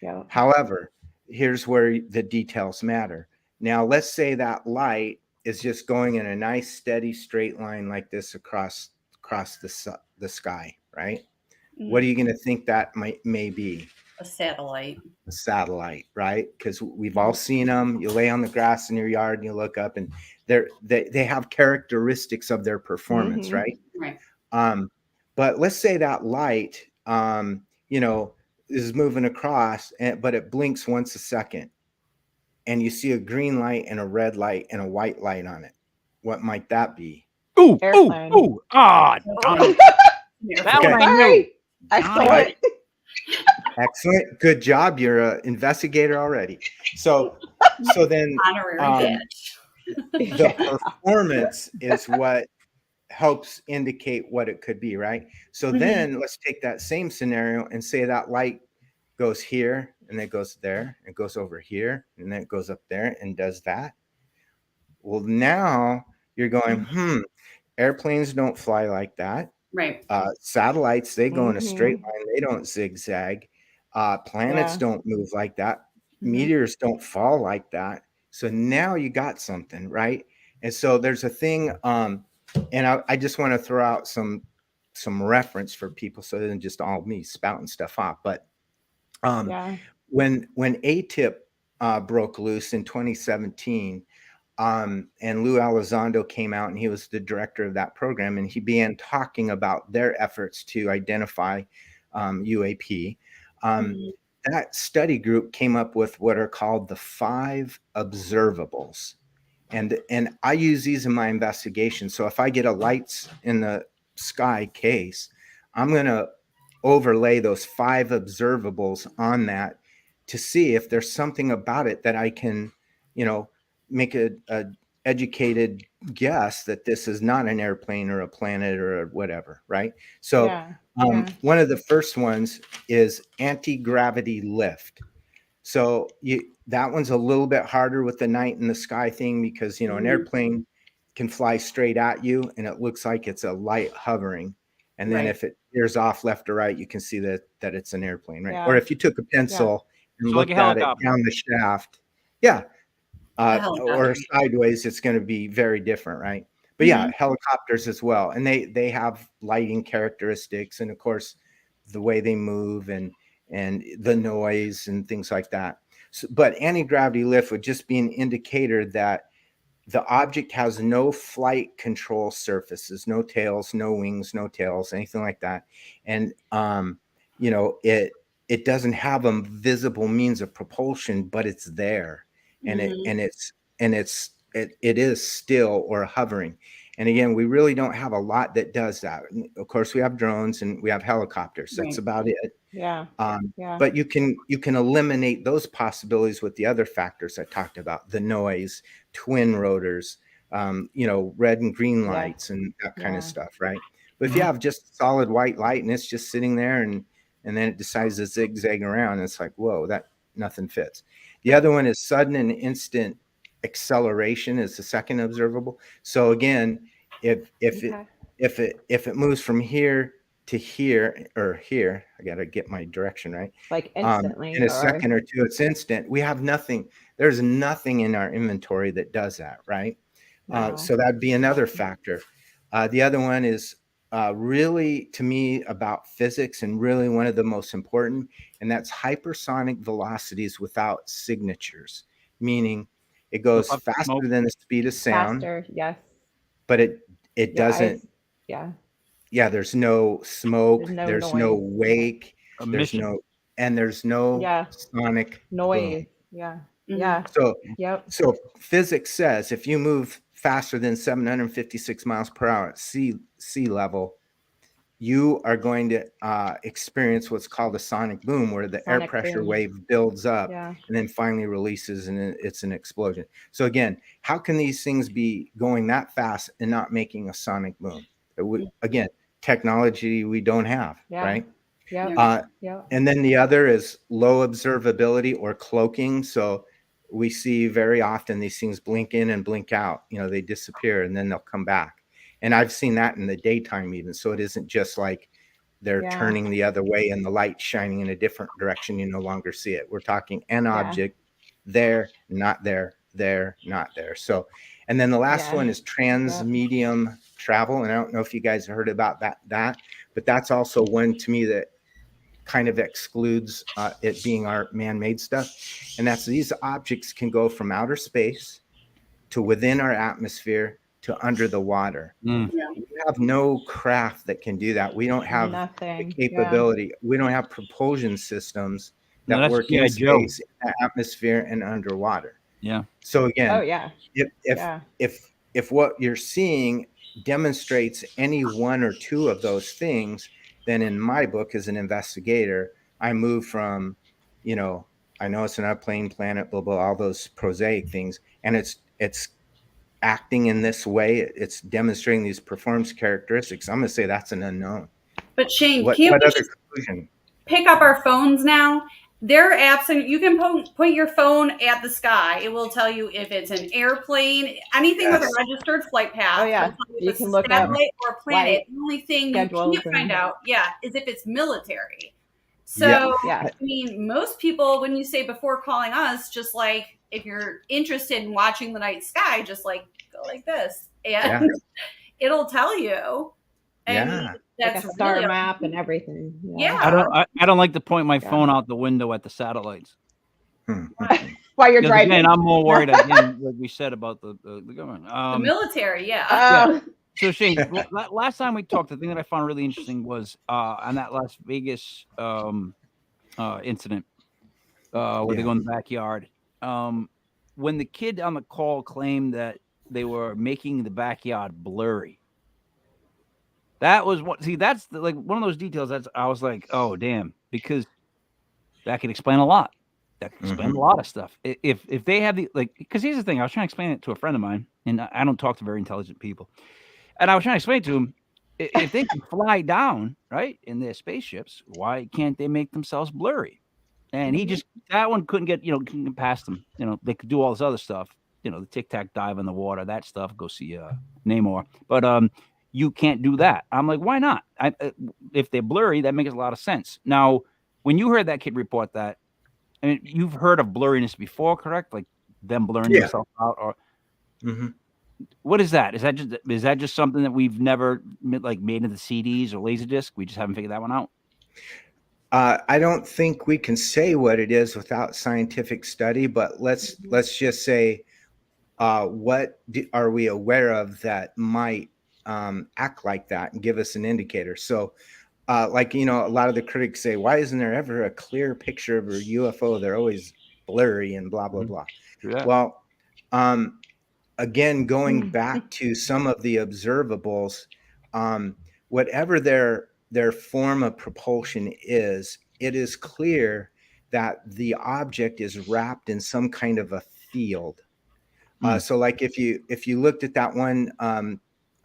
Yeah. However, here's where the details matter. Now, let's say that light is just going in a nice, steady, straight line like this across the sky, right? What are you going to think that may be? A satellite. A satellite, right? Because we've all seen them. You lay on the grass in your yard and you look up, and they have characteristics of their performance, Mhm. right? Right. But let's say that light, you know, is moving across, but it blinks once a second, and you see a green light and a red light and a white light on it. What might that be? Ooh, Airplane. ooh, ooh. Ah, Oh, that one Okay. I knew. Sorry. Johnny, Excellent. Excellent. Good job. You're an investigator already. So then honorary um, badge. the Yeah. performance is what helps indicate what it could be, right? So Mhm. then let's take that same scenario and say that light goes here and it goes there, it goes over here, and then it goes up there and does that. Well, now you're going, airplanes don't fly like that. Right. Satellites, they go in a straight Mhm. line, they don't zigzag. Planets Yeah. don't move like that. Mhm. Meteors don't fall like that. So now you got something, right? And so there's a thing, and I just want to throw out some reference for people so it isn't just all me spouting stuff off. But Yeah. when ATIP broke loose in 2017, and Lou Elizondo came out and he was the director of that program, and he began talking about their efforts to identify UAP. Mhm. That study group came up with what are called the 5 observables. And I use these in my investigation. So if I get a lights in the sky case, I'm going to overlay those 5 observables on that to see if there's something about it that I can, you know, make a educated guess that this is not an airplane or a planet or whatever, right? So Yeah. Yeah. one of the first ones is anti-gravity lift. So that one's a little bit harder with the night in the sky thing because, you know, an Mhm. airplane can fly straight at you and it looks like it's a light hovering. And then Right. if it veers off left or right, you can see that it's an airplane, right? Or Yeah. if you took a pencil and So like a looked at it helicopter. down the shaft, yeah, A or helicopter. sideways, it's going to be very different, right? But yeah, Mhm. helicopters as well, and they have lighting characteristics, and of course, the way they move and the noise and things like that. So, but anti-gravity lift would just be an indicator that the object has no flight control surfaces, no tails, no wings, no tails, anything like that, and you know, it doesn't have a visible means of propulsion, but it's there, and Mhm. it is still or hovering. And again, we really don't have a lot that does that. Of course, we have drones and we have helicopters. That's Right. about it. Yeah. Yeah. But you can eliminate those possibilities with the other factors I talked about: the noise, twin rotors, you know, red and green Yeah. lights, and that kind of Yeah. stuff, right? But if you have just solid white light and it's just sitting there, and then it decides to zigzag around, it's like, whoa, that nothing fits. The other one is sudden and instant acceleration is the second observable. So again, Okay. if it moves from here to here or here, I got to get my direction right. Like In instantly a or second or two, it's instant. We have nothing. There's nothing in our inventory that does that, right? no. So that'd be another factor. The other one is really, to me, about physics and really one of the most important, and that's hypersonic velocities without signatures, meaning it So goes puff of smoke. faster than the speed of sound, Faster. Yes. but it Yeah. doesn't. Yeah. Yeah, there's no There's smoke, no there's no noise. Yeah. wake, there's Emission. no, and there's no Yeah. sonic boom. Noise. Yeah. Mhm. Yeah. So, Yep. so physics says if you move faster than 756 miles per hour at sea level, you are going to experience what's called a sonic boom, where the air Sonic pressure boom. wave builds up Yeah. and then finally releases, and it's an explosion. So again, how can these things be going that fast and not making a sonic boom? Again, technology we don't have, Yeah. right? Yep. Yeah. Yep. And then the other is low observability or cloaking. So we see very often these things blink in and blink out. You know, they disappear and then they'll come back. And I've seen that in the daytime even. So it isn't just like they're Yeah. turning the other way and the light shining in a different direction. You no longer see it. We're talking an Yeah. object there, not there, there, not there. So, and then the last Yeah. one is transmedium travel. And I don't know if you guys heard about that, but that's also one to me that kind of excludes it being our man-made stuff, and that's these objects can go from outer space to within our atmosphere to under the water. Mm. We have no craft that can do that. We don't have Nothing. the capability. We don't have propulsion systems No, that that's work G.I. in Joe. space, in the atmosphere, and underwater. Yeah. So again, Oh yeah. if what you're seeing demonstrates any one or two of those things, then in my book as an investigator, I move from, you know, I know it's not a plane, planet, blah blah, all those prosaic things, and it's acting in this way. It's demonstrating these performance characteristics. I'm going to say that's an unknown. But Shane, What can't we other just conclusion? pick up our phones now? There are apps, and you can point your phone at the sky. It will tell you if it's an airplane, anything with a Yes. registered flight path. Oh, yeah. It'll tell You if can it's look a up satellite or a planet. flight The only thing you schedules can't find and- out, is if it's military. So, Yeah. I mean, most people, when you say before calling us, just like if you're interested in watching the night sky, just like go like this, and it'll tell you. And Like that's a star really map and everything. Yeah. I don't like to point my phone out the window at the satellites. While you're Because driving. again, I'm more worried again, like we said about the government. the military, Oh. So Shane, last time we talked, the thing that I found really interesting was on that Las Vegas incident where they go in the backyard. When the kid on the call claimed that they were making the backyard blurry. That was what. See, that's like one of those details. That's I was like, oh damn, because that could explain a lot. That could explain a lot of stuff. If they have the because here's the thing. I was trying to explain it to a friend of mine, and I don't talk to very intelligent people. And I was trying to explain to him, if they can fly down, right, in their spaceships, why can't they make themselves blurry? And he just, that one couldn't get past them. They could do all this other stuff, the tic-tac dive in the water, that stuff, go see Namor. But you can't do that. I'm like, why not? If they're blurry, that makes a lot of sense. Now, when you heard that kid report that, I mean, you've heard of blurriness before, correct? Like them blurring themselves out, or what is that? Is that just something that we've never made into CDs or Laserdisc? We just haven't figured that one out. I don't think we can say what it is without scientific study, but let's just say, what are we aware of that might act like that and give us an indicator? So, a lot of the critics say, why isn't there ever a clear picture of a UFO? They're always blurry and blah, blah, blah. Yeah. Well, again, going back to some of the observables, whatever their form of propulsion is, it is clear that the object is wrapped in some kind of a field. So like if you looked at that one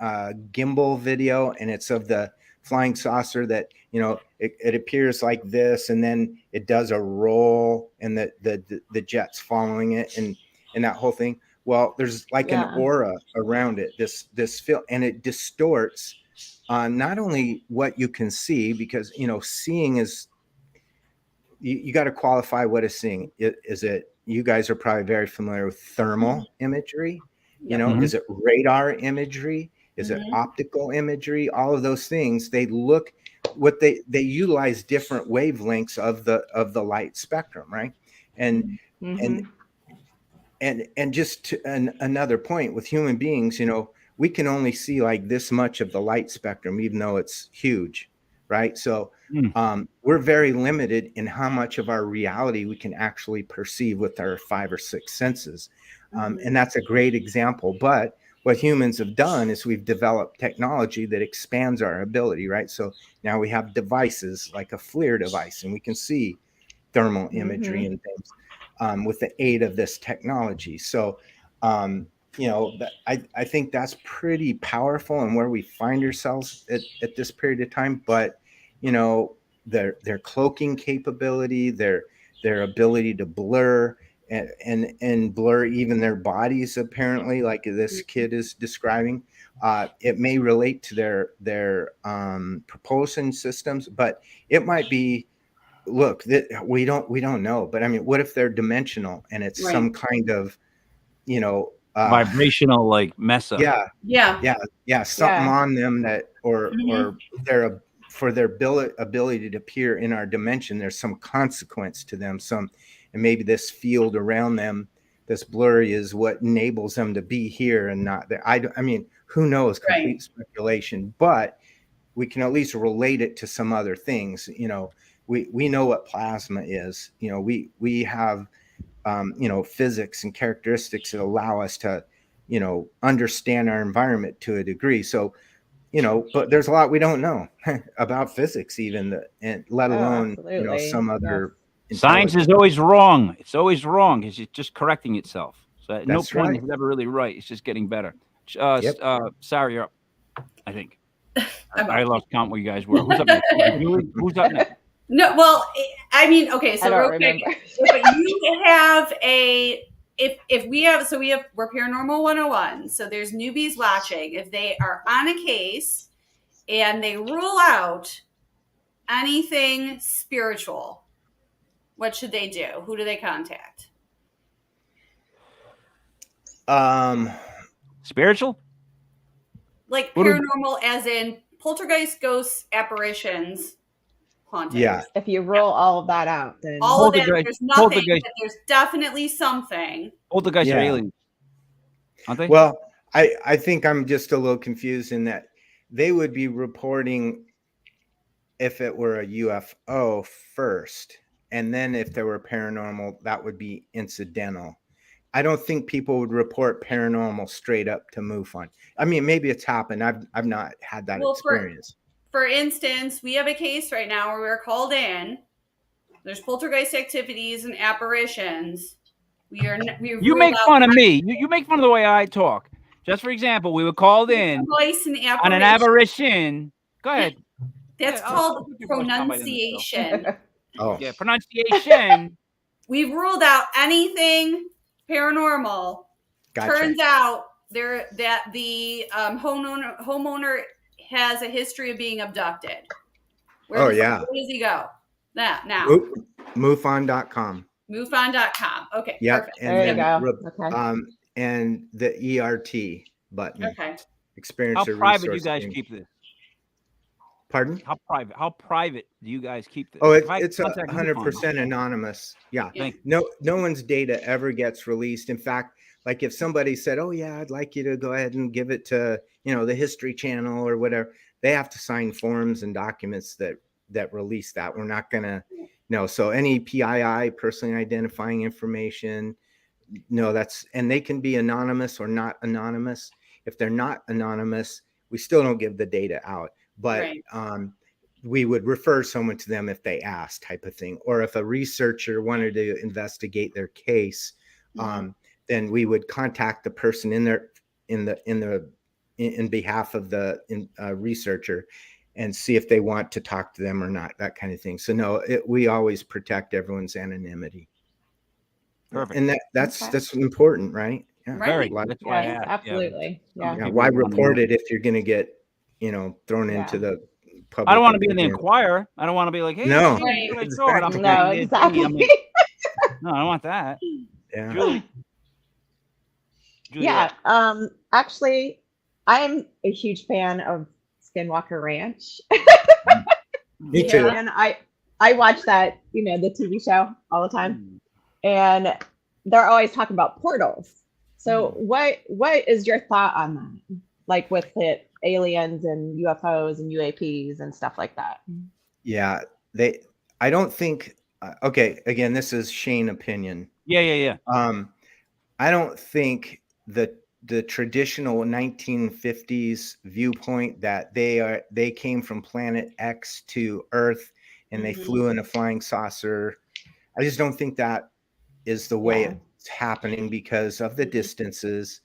gimbal video, and it's of the flying saucer that, it appears like this, and then it does a roll, and the jet's following it, and that whole thing. Well, there's like an aura around it, this field, and it distorts not only what you can see, because seeing is, you got to qualify what is seeing. Is it, you guys are probably very familiar with thermal imagery, is it radar imagery, is it optical imagery? All of those things, they utilize different wavelengths of the light spectrum, right? And just another point with human beings, we can only see like this much of the light spectrum, even though it's huge, right? So we're very limited in how much of our reality we can actually perceive with our 5 or 6 senses. And that's a great example. But what humans have done is we've developed technology that expands our ability, right? So now we have devices like a FLIR device, and we can see thermal imagery and things with the aid of this technology. So, I think that's pretty powerful and where we find ourselves at this period of time. But, their cloaking capability, their ability to blur and blur even their bodies, apparently, like this kid is describing, it may relate to their propulsion systems, but it might be, look, that we don't know. But I mean, what if they're dimensional and it's some kind of, vibrational mess up? Something on them that, or they're for their ability to appear in our dimension, there's some consequence to them. And maybe this field around them, this blurry, is what enables them to be here and not there. I mean, who knows? Complete speculation, but we can at least relate it to some other things. We know what plasma is. We have physics and characteristics that allow us to understand our environment to a degree. So but there's a lot we don't know about physics, even, and let alone some other. Science is always wrong. It's always wrong. It's just correcting itself. So at no point is it ever really right. It's just getting better. Sarah, you're up. I think I lost count where you guys were. Who's up next? Who's up next? No, well, I mean, okay. So real quick, if you have we're Paranormal 101. So there's newbies watching. If they are on a case and they rule out anything spiritual, what should they do? Who do they contact? Spiritual? Like paranormal as in poltergeist, ghosts, apparitions, hauntings. Yeah. If you roll all of that out, then all of that, there's nothing, but there's definitely something. Poltergeist are aliens, aren't they? Well, I think I'm just a little confused in that they would be reporting if it were a UFO first, and then if there were paranormal, that would be incidental. I don't think people would report paranormal straight up to MUFON. I mean, maybe it's happened. I've not had that experience. For instance, we have a case right now where we're called in. There's poltergeist activities and apparitions. You make fun of me. You make fun of the way I talk. Just for example, we were called in on an apparition. Go ahead. That's called pronunciation. Yeah, pronunciation. We've ruled out anything paranormal. Gotcha. Turns out that the homeowner has a history of being abducted. Where does he go? Now. MUFON.com. MUFON.com. Okay. Yep. Perfect. There you go. And the ERT button. Okay. Experience. How private do you guys keep this? Pardon? How private do you guys keep this? Oh, it's 100% anonymous. Yeah. No one's data ever gets released. In fact, like if somebody said, "Oh yeah, I'd like you to go ahead and give it to, the History Channel or whatever," they have to sign forms and documents that release that. We're not gonna So any PII, personally identifying information, and they can be anonymous or not anonymous. If they're not anonymous, we still don't give the data out. But we would refer someone to them if they asked, type of thing. Or if a researcher wanted to investigate their case, then we would contact the person in behalf of the researcher and see if they want to talk to them or not, that kind of thing. So no, we always protect everyone's anonymity. Perfect. And that's important, right? Yeah. Very. That's why absolutely. Yeah. Why report it if you're going to get, thrown into the public? I don't want to be in the Inquirer. I don't want to be like, hey, no, exactly. No, I don't want that. Yeah. Julie. Yeah. Actually, I'm a huge fan of Skinwalker Ranch. Me too. And I watch that, the TV show all the time. And they're always talking about portals. So what is your thought on that? Like with the aliens and UFOs and UAPs and stuff like that? Yeah, I don't think. Okay, again, this is Shane opinion. Yeah. I don't think the traditional 1950s viewpoint that they came from planet X to Earth and they flew in a flying saucer. I just don't think that is the way it's happening because of the distances.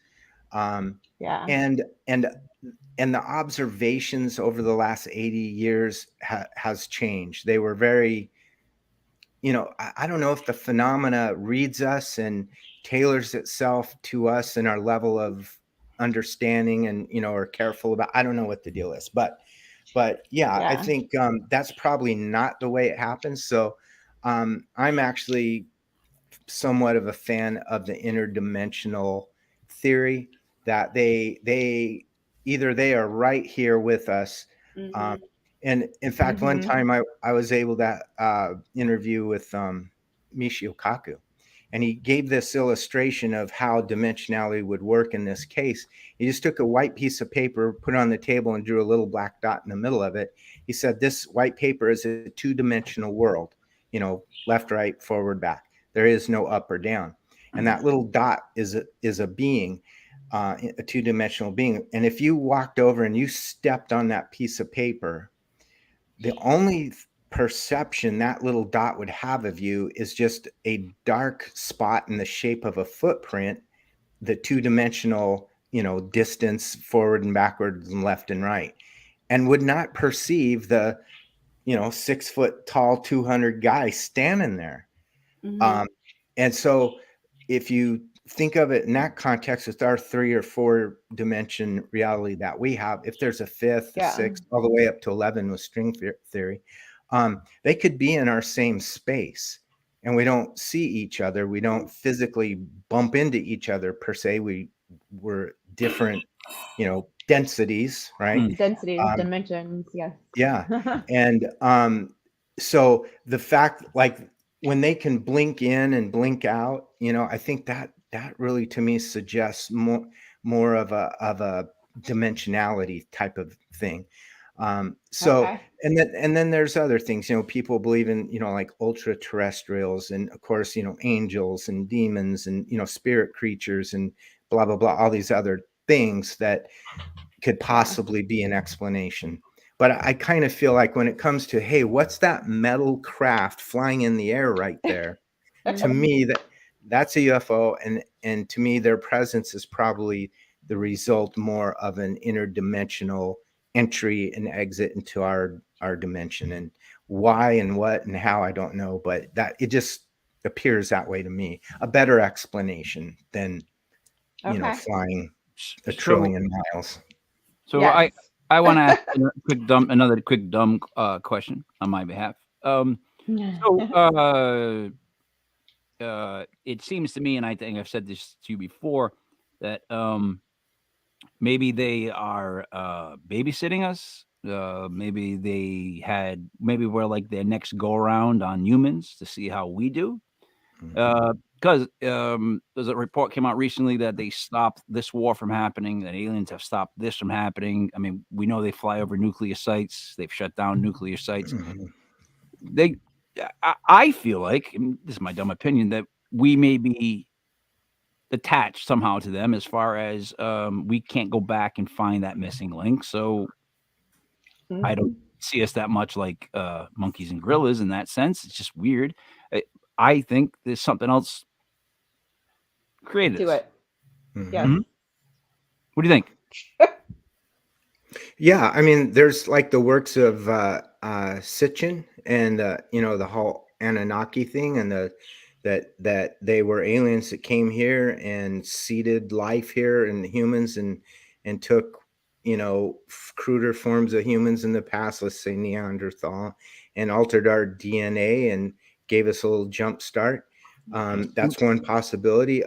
And the observations over the last 80 years has changed. They were very, I don't know if the phenomena reads us and tailors itself to us and our level of understanding and, are careful about, I don't know what the deal is, but I think that's probably not the way it happens. So I'm actually somewhat of a fan of the interdimensional theory that they either they are right here with us And in fact, one Mhm. time I was able to interview with Michio Kaku, and he gave this illustration of how dimensionality would work in this case. He just took a white piece of paper, put it on the table, and drew a little black dot in the middle of it. He said, "This white paper is a two-dimensional world, left, right, forward, back. There is no up or down. And that little dot is a being, a two-dimensional being. And if you walked over and you stepped on that piece of paper, the only perception that little dot would have of you is just a dark spot in the shape of a footprint, the two-dimensional, distance forward and backwards and left and right, and would not perceive the, 6 foot tall, 200 guy standing there. Mhm. And so if you think of it in that context with our 3 or 4 dimension reality that we have, if there's a fifth, a Yeah. sixth, all the way up to 11 with string theory, they could be in our same space and we don't see each other. We don't physically bump into each other per se. We're different, densities, right? Densities, Um, dimensions, yes. yeah. And so the fact, like, when they can blink in and blink out, I think that really to me suggests more of a dimensionality type of thing. So Okay. and then there's other things, people believe in, like ultra terrestrials, and of course, angels and demons and, spirit creatures and blah blah blah, all these other things that could possibly be an explanation. But I kind of feel like when it comes to, hey, what's that metal craft flying in the air right there? To Mhm. me, that's a UFO, and to me, their presence is probably the result more of an interdimensional entry and exit into our dimension. And why and what and how, I don't know, but that it just appears that way to me. A better explanation than Okay. flying a So, trillion miles. so Yes. I want to ask another quick dumb question on my behalf. So it seems to me, and I think I've said this to you before, that maybe they are babysitting us. Maybe we're like their next go around on humans to see how we do. Because there's a report came out recently that they stopped this war from happening, that aliens have stopped this from happening. I mean, we know they fly over nuclear sites. They've shut down nuclear sites. Mhm. They, I feel like, and this is my dumb opinion, that we may be attached somehow to them, as far as we can't go back and find that missing link. So I don't Mhm. see us that much like monkeys and gorillas in that sense. It's just weird. I think there's something else created To us. it. Yes. Mhm. What do you think? Yeah, I mean, there's like the works of Sitchin and the whole Anunnaki thing, and that they were aliens that came here and seeded life here and humans, and took cruder forms of humans in the past, let's say Neanderthal, and altered our DNA and gave us a little jump start. That's one possibility.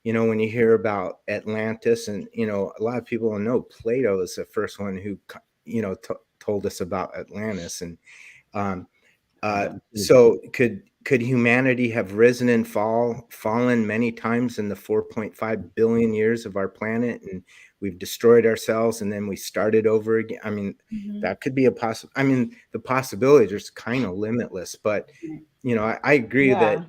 When you hear about Atlantis, and a lot of people know Plato is the first one who told us about Atlantis. And um, so could humanity have risen and fallen many times in the 4.5 billion years of our planet, and we've destroyed ourselves and then we started over again? I mean, Mhm. that could be a possible. I mean, the possibilities are kind of limitless. But I agree Yeah.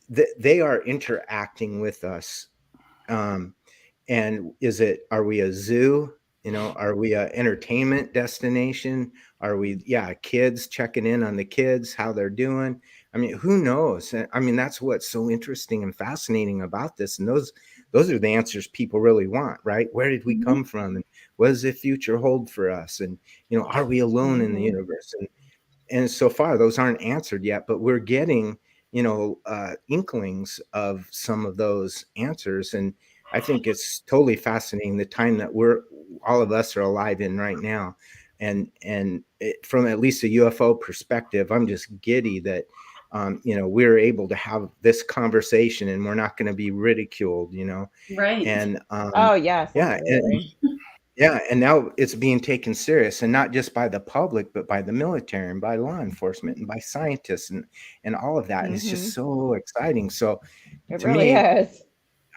that they are interacting with us. um, and are we a zoo? Are we a entertainment destination? Are we, kids checking in on the kids, how they're doing? I mean, who knows? I mean, that's what's so interesting and fascinating about this. And those are the answers people really want, right? Where did we Mhm. come from? And what does the future hold for us? And, are we alone in the Mhm. universe? And so far those aren't answered yet, but we're getting inklings of some of those answers. And I think it's totally fascinating, the time that all of us are alive in right now. And from at least a UFO perspective, I'm just giddy that we're able to have this conversation and we're not going to be ridiculed. Right. And Oh, yes, yeah, and absolutely. Yeah, and now it's being taken serious, and not just by the public, but by the military and by law enforcement and by scientists and all of that. And it's just so exciting. So It to really me, is.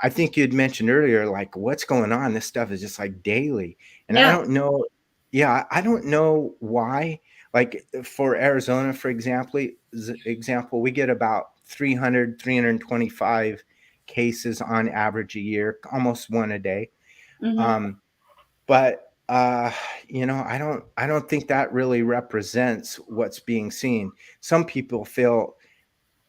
I think you'd mentioned earlier, like what's going on. This stuff is just like daily, and I Yeah. don't know. Yeah, I don't know why. Like for Arizona, for example, we get about 300, 325 cases on average a year, almost one a day. Mhm. But I don't think that really represents what's being seen. Some people feel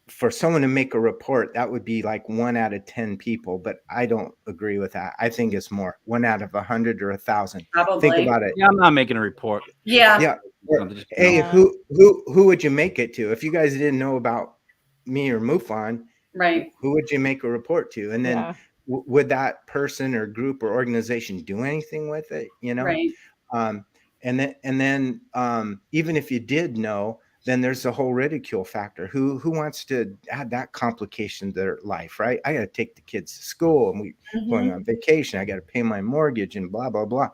for someone to make a report, that would be like 1 out of 10 people, but I don't agree with that. I think it's more 1 out of 100 or 1,000. Think Probably. about it. Yeah, I'm not making a report. Yeah. Yeah. Or, Something just, hey, Yeah. who would you make it to? If you guys didn't know about me or MUFON, Right. who would you make a report to? And then Yeah. would that person or group or organization do anything with it? Right. Um, and then even if you did know, then there's the whole ridicule factor. Who wants to add that complication to their life, right? I got to take the kids to school, and we going Mhm. on vacation. I got to pay my mortgage and blah blah blah.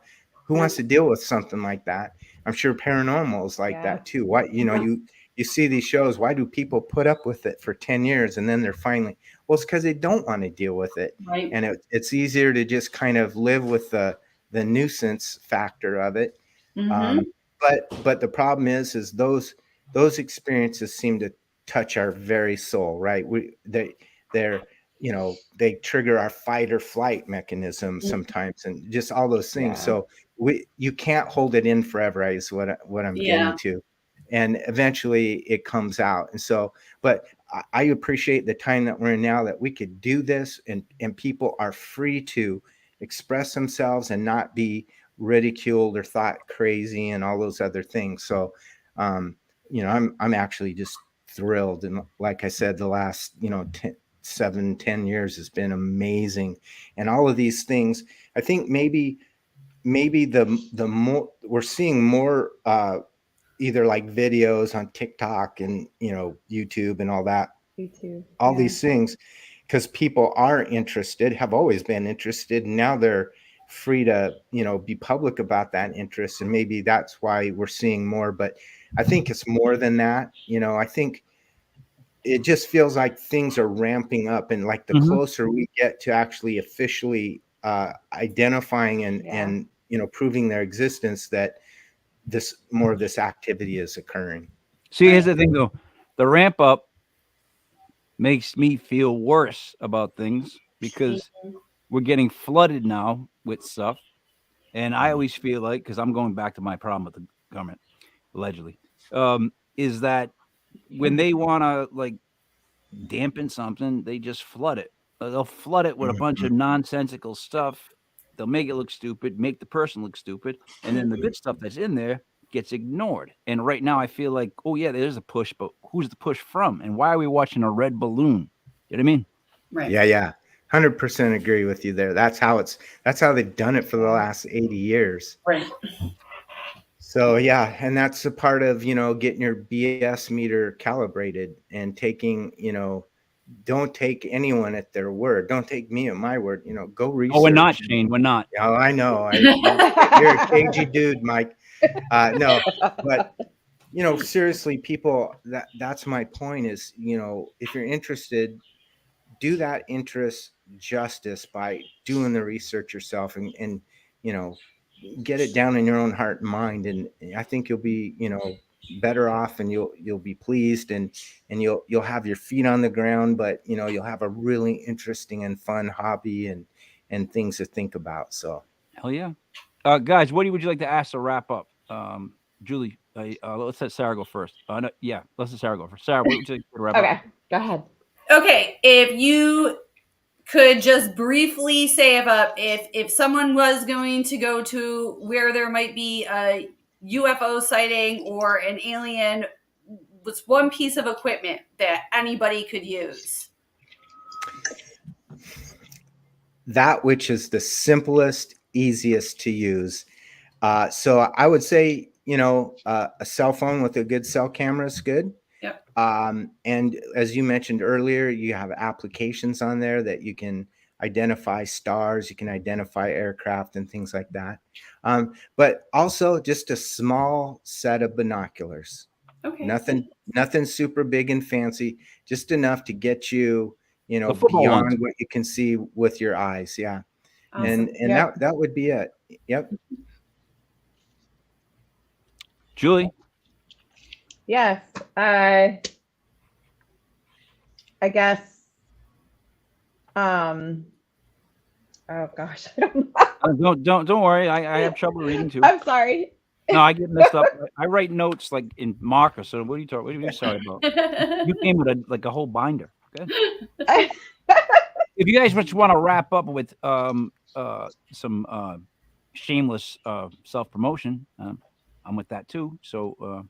Who Yeah. wants to deal with something like that? I'm sure paranormal is like Yeah. that too. Why you see these shows? Why do people put up with it for 10 years and then they're finally? Well, it's because they don't want to deal with it, Right. and it's easier to just kind of live with the nuisance factor of it. Mhm. Um, but the problem is those experiences seem to touch our very soul, right? They're they trigger our fight or flight mechanism sometimes, and just all those things. Yeah. So you can't hold it in forever, is what I'm Yeah. getting to, and eventually it comes out. And so, but I appreciate the time that we're in now, that we could do this, and people are free to express themselves and not be ridiculed or thought crazy and all those other things. So, I'm actually just thrilled. And like I said, the last, 10 years has been amazing. And all of these things, I think maybe the more we're seeing more, either like videos on TikTok and, YouTube and all that, You too. all Yeah. these things, because people are interested, have always been interested, and now they're free to be public about that interest, and maybe that's why we're seeing more. But I think it's more than that. I think it just feels like things are ramping up, and like the Mhm. closer we get to actually officially identifying and Yeah. and proving their existence, that this more of this activity is occurring. See, here's Right. the thing though. The ramp up makes me feel worse about things because Mhm. we're getting flooded now with stuff. And I always feel like, because I'm going back to my problem with the government, allegedly, is that when they want to like dampen something, they just flood it. They'll flood it with a bunch of nonsensical stuff. They'll make it look stupid, make the person look stupid, and then the good stuff that's in there gets ignored. And right now, I feel like, oh yeah, there's a push, but who's the push from? And why are we watching a red balloon? You know what I mean? Right. Yeah, 100% agree with you there. That's how they've done it for the Yeah. last 80 years. Right. So yeah, and that's a part of, getting your BS meter calibrated and taking, don't take anyone at their word. Don't take me at my word. Go Oh, we're not, research. Shane. We're not. Oh, I know. You're a cagey dude, Mike. No, but seriously, people, that's my point is, if you're interested, do that interest justice by doing the research yourself, and you know get it down in your own heart and mind, and I think you'll be better off, and you'll be pleased, and you'll have your feet on the ground, but you'll have a really interesting and fun hobby, and things to think about. So Hell yeah. Guys, what would you like to ask to wrap up? Julie, let's let Sarah go first. No, yeah, let's let Sarah go first. Sarah, what would you like to wrap up? Okay. Go ahead. Okay, if you could just briefly say about if someone was going to go to where there might be a UFO sighting or an alien, what's one piece of equipment that anybody could use? that which is the simplest, easiest to use. So I would say, a cell phone with a good cell camera is good. Yep. And as you mentioned earlier, you have applications on there that you can identify stars, you can identify aircraft and things like that. But also just a small set of binoculars. Okay. Nothing super big and fancy, just enough to get you, The football beyond ones. what you can see with your eyes. Yeah. Awesome. And Yep. that would be it. Yep. Julie? Yes. I guess. Oh gosh, I don't know. Don't worry. I have trouble reading too. I'm sorry. No, I get messed up. I write notes like in marker. So what are you talking? What are you sorry about? You came with a whole binder. Okay. If you guys just want to wrap up with some shameless self promotion, I'm with that too. So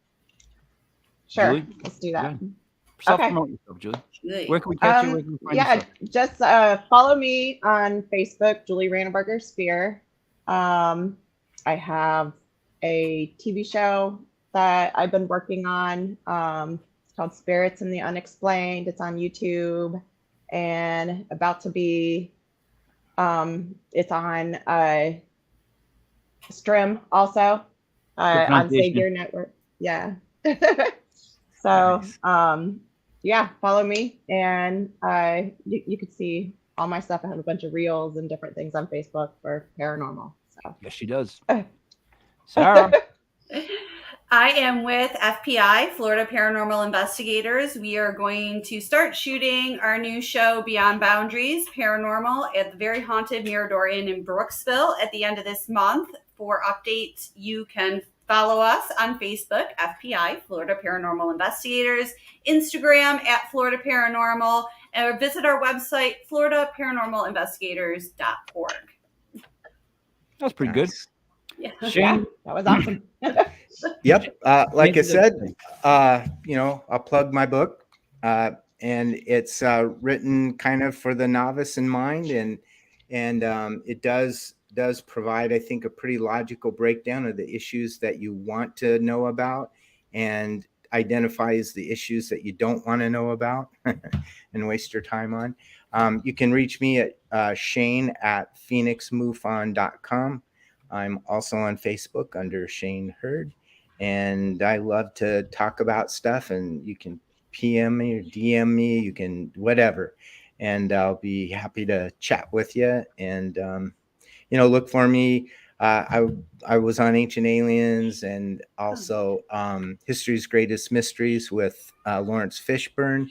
Sure, Julie, let's do that. self promote yourself, Julie. Nice. Where can we catch you? Where can we find Yeah, you? just follow me on Facebook, Julie Ranenberger Spear. I have a TV show that I've been working on. It's called Spirits in the Unexplained. It's on YouTube and about to be. It's on Strim also on Savior Network. Yeah. So Nice. yeah, follow me and you could see all my stuff. I have a bunch of reels and different things on Facebook for paranormal. So Yes, she does. Sarah. I am with FPI, Florida Paranormal Investigators. We are going to start shooting our new show, Beyond Boundaries Paranormal, at the very haunted Miradorian in Brooksville at the end of this month. For updates, you can follow us on Facebook, FPI, Florida Paranormal Investigators, Instagram at Florida Paranormal, or visit our website, floridaparanormalinvestigators.org. That's pretty good. Yeah. Shane, that was awesome. Yep. Like I said, Amazing. I'll plug my book, and it's written kind of for the novice in mind, and it does provide, I think, a pretty logical breakdown of the issues that you want to know about, and identifies the issues that you don't want to know about and waste your time on. You can reach me at shane@phoenixmufon.com. I'm also on Facebook under Shane Hurd, and I love to talk about stuff, and you can PM me or DM me, you can whatever, and I'll be happy to chat with you. And look for me. I was on Ancient Aliens and also History's Greatest Mysteries with Lawrence Fishburne.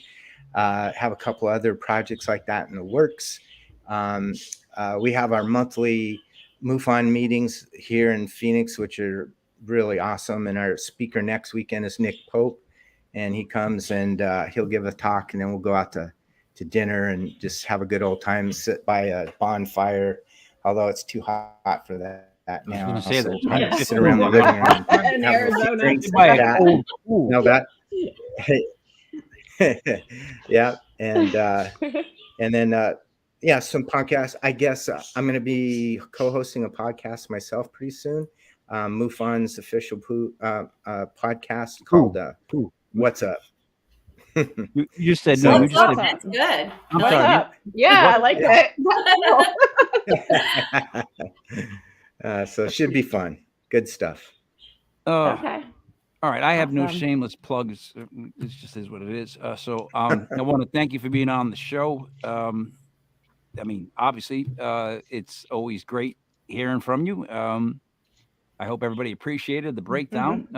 Have a couple other projects like that in the works. We have our monthly MUFON meetings here in Phoenix, which are really awesome. And our speaker next weekend is Nick Pope, and he comes and he'll give a talk, and then we'll go out to dinner and just have a good old time, sit by a bonfire, although it's too hot for that now. I was gonna say that. I'll sit around the living room and In have a Arizona. few drinks Buy like a that. cold pool. Know that? Yeah. And then some podcasts. I guess I'm going to be co-hosting a podcast myself pretty soon. MUFON's official podcast called What's Up? You just said So- no. You just What's said up? Good. I'm I like sorry. it. Up? Yeah, I like So it should be fun. Good stuff. Okay. All right. I have no Awesome. shameless plugs. It just is what it is. So I want to thank you for being on the show. I mean, obviously, it's always great hearing from you. I hope everybody appreciated the breakdown.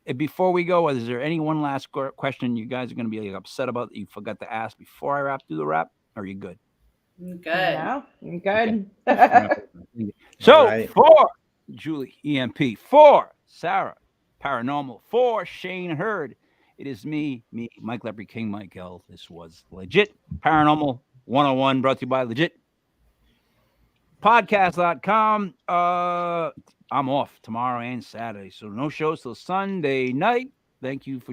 And before we go, is there any one last question you guys are going to be upset about that you forgot to ask before I do the wrap? Or are you good? Good. No, you're good. So Right. for Julie EMP, for Sarah Paranormal, for Shane Hurd, it is me, Mike Lepre King, Mike L. This was Legit Paranormal 101, brought to you by Legit Podcast.com. I'm off tomorrow and Saturday, so no shows till Sunday night. Thank you for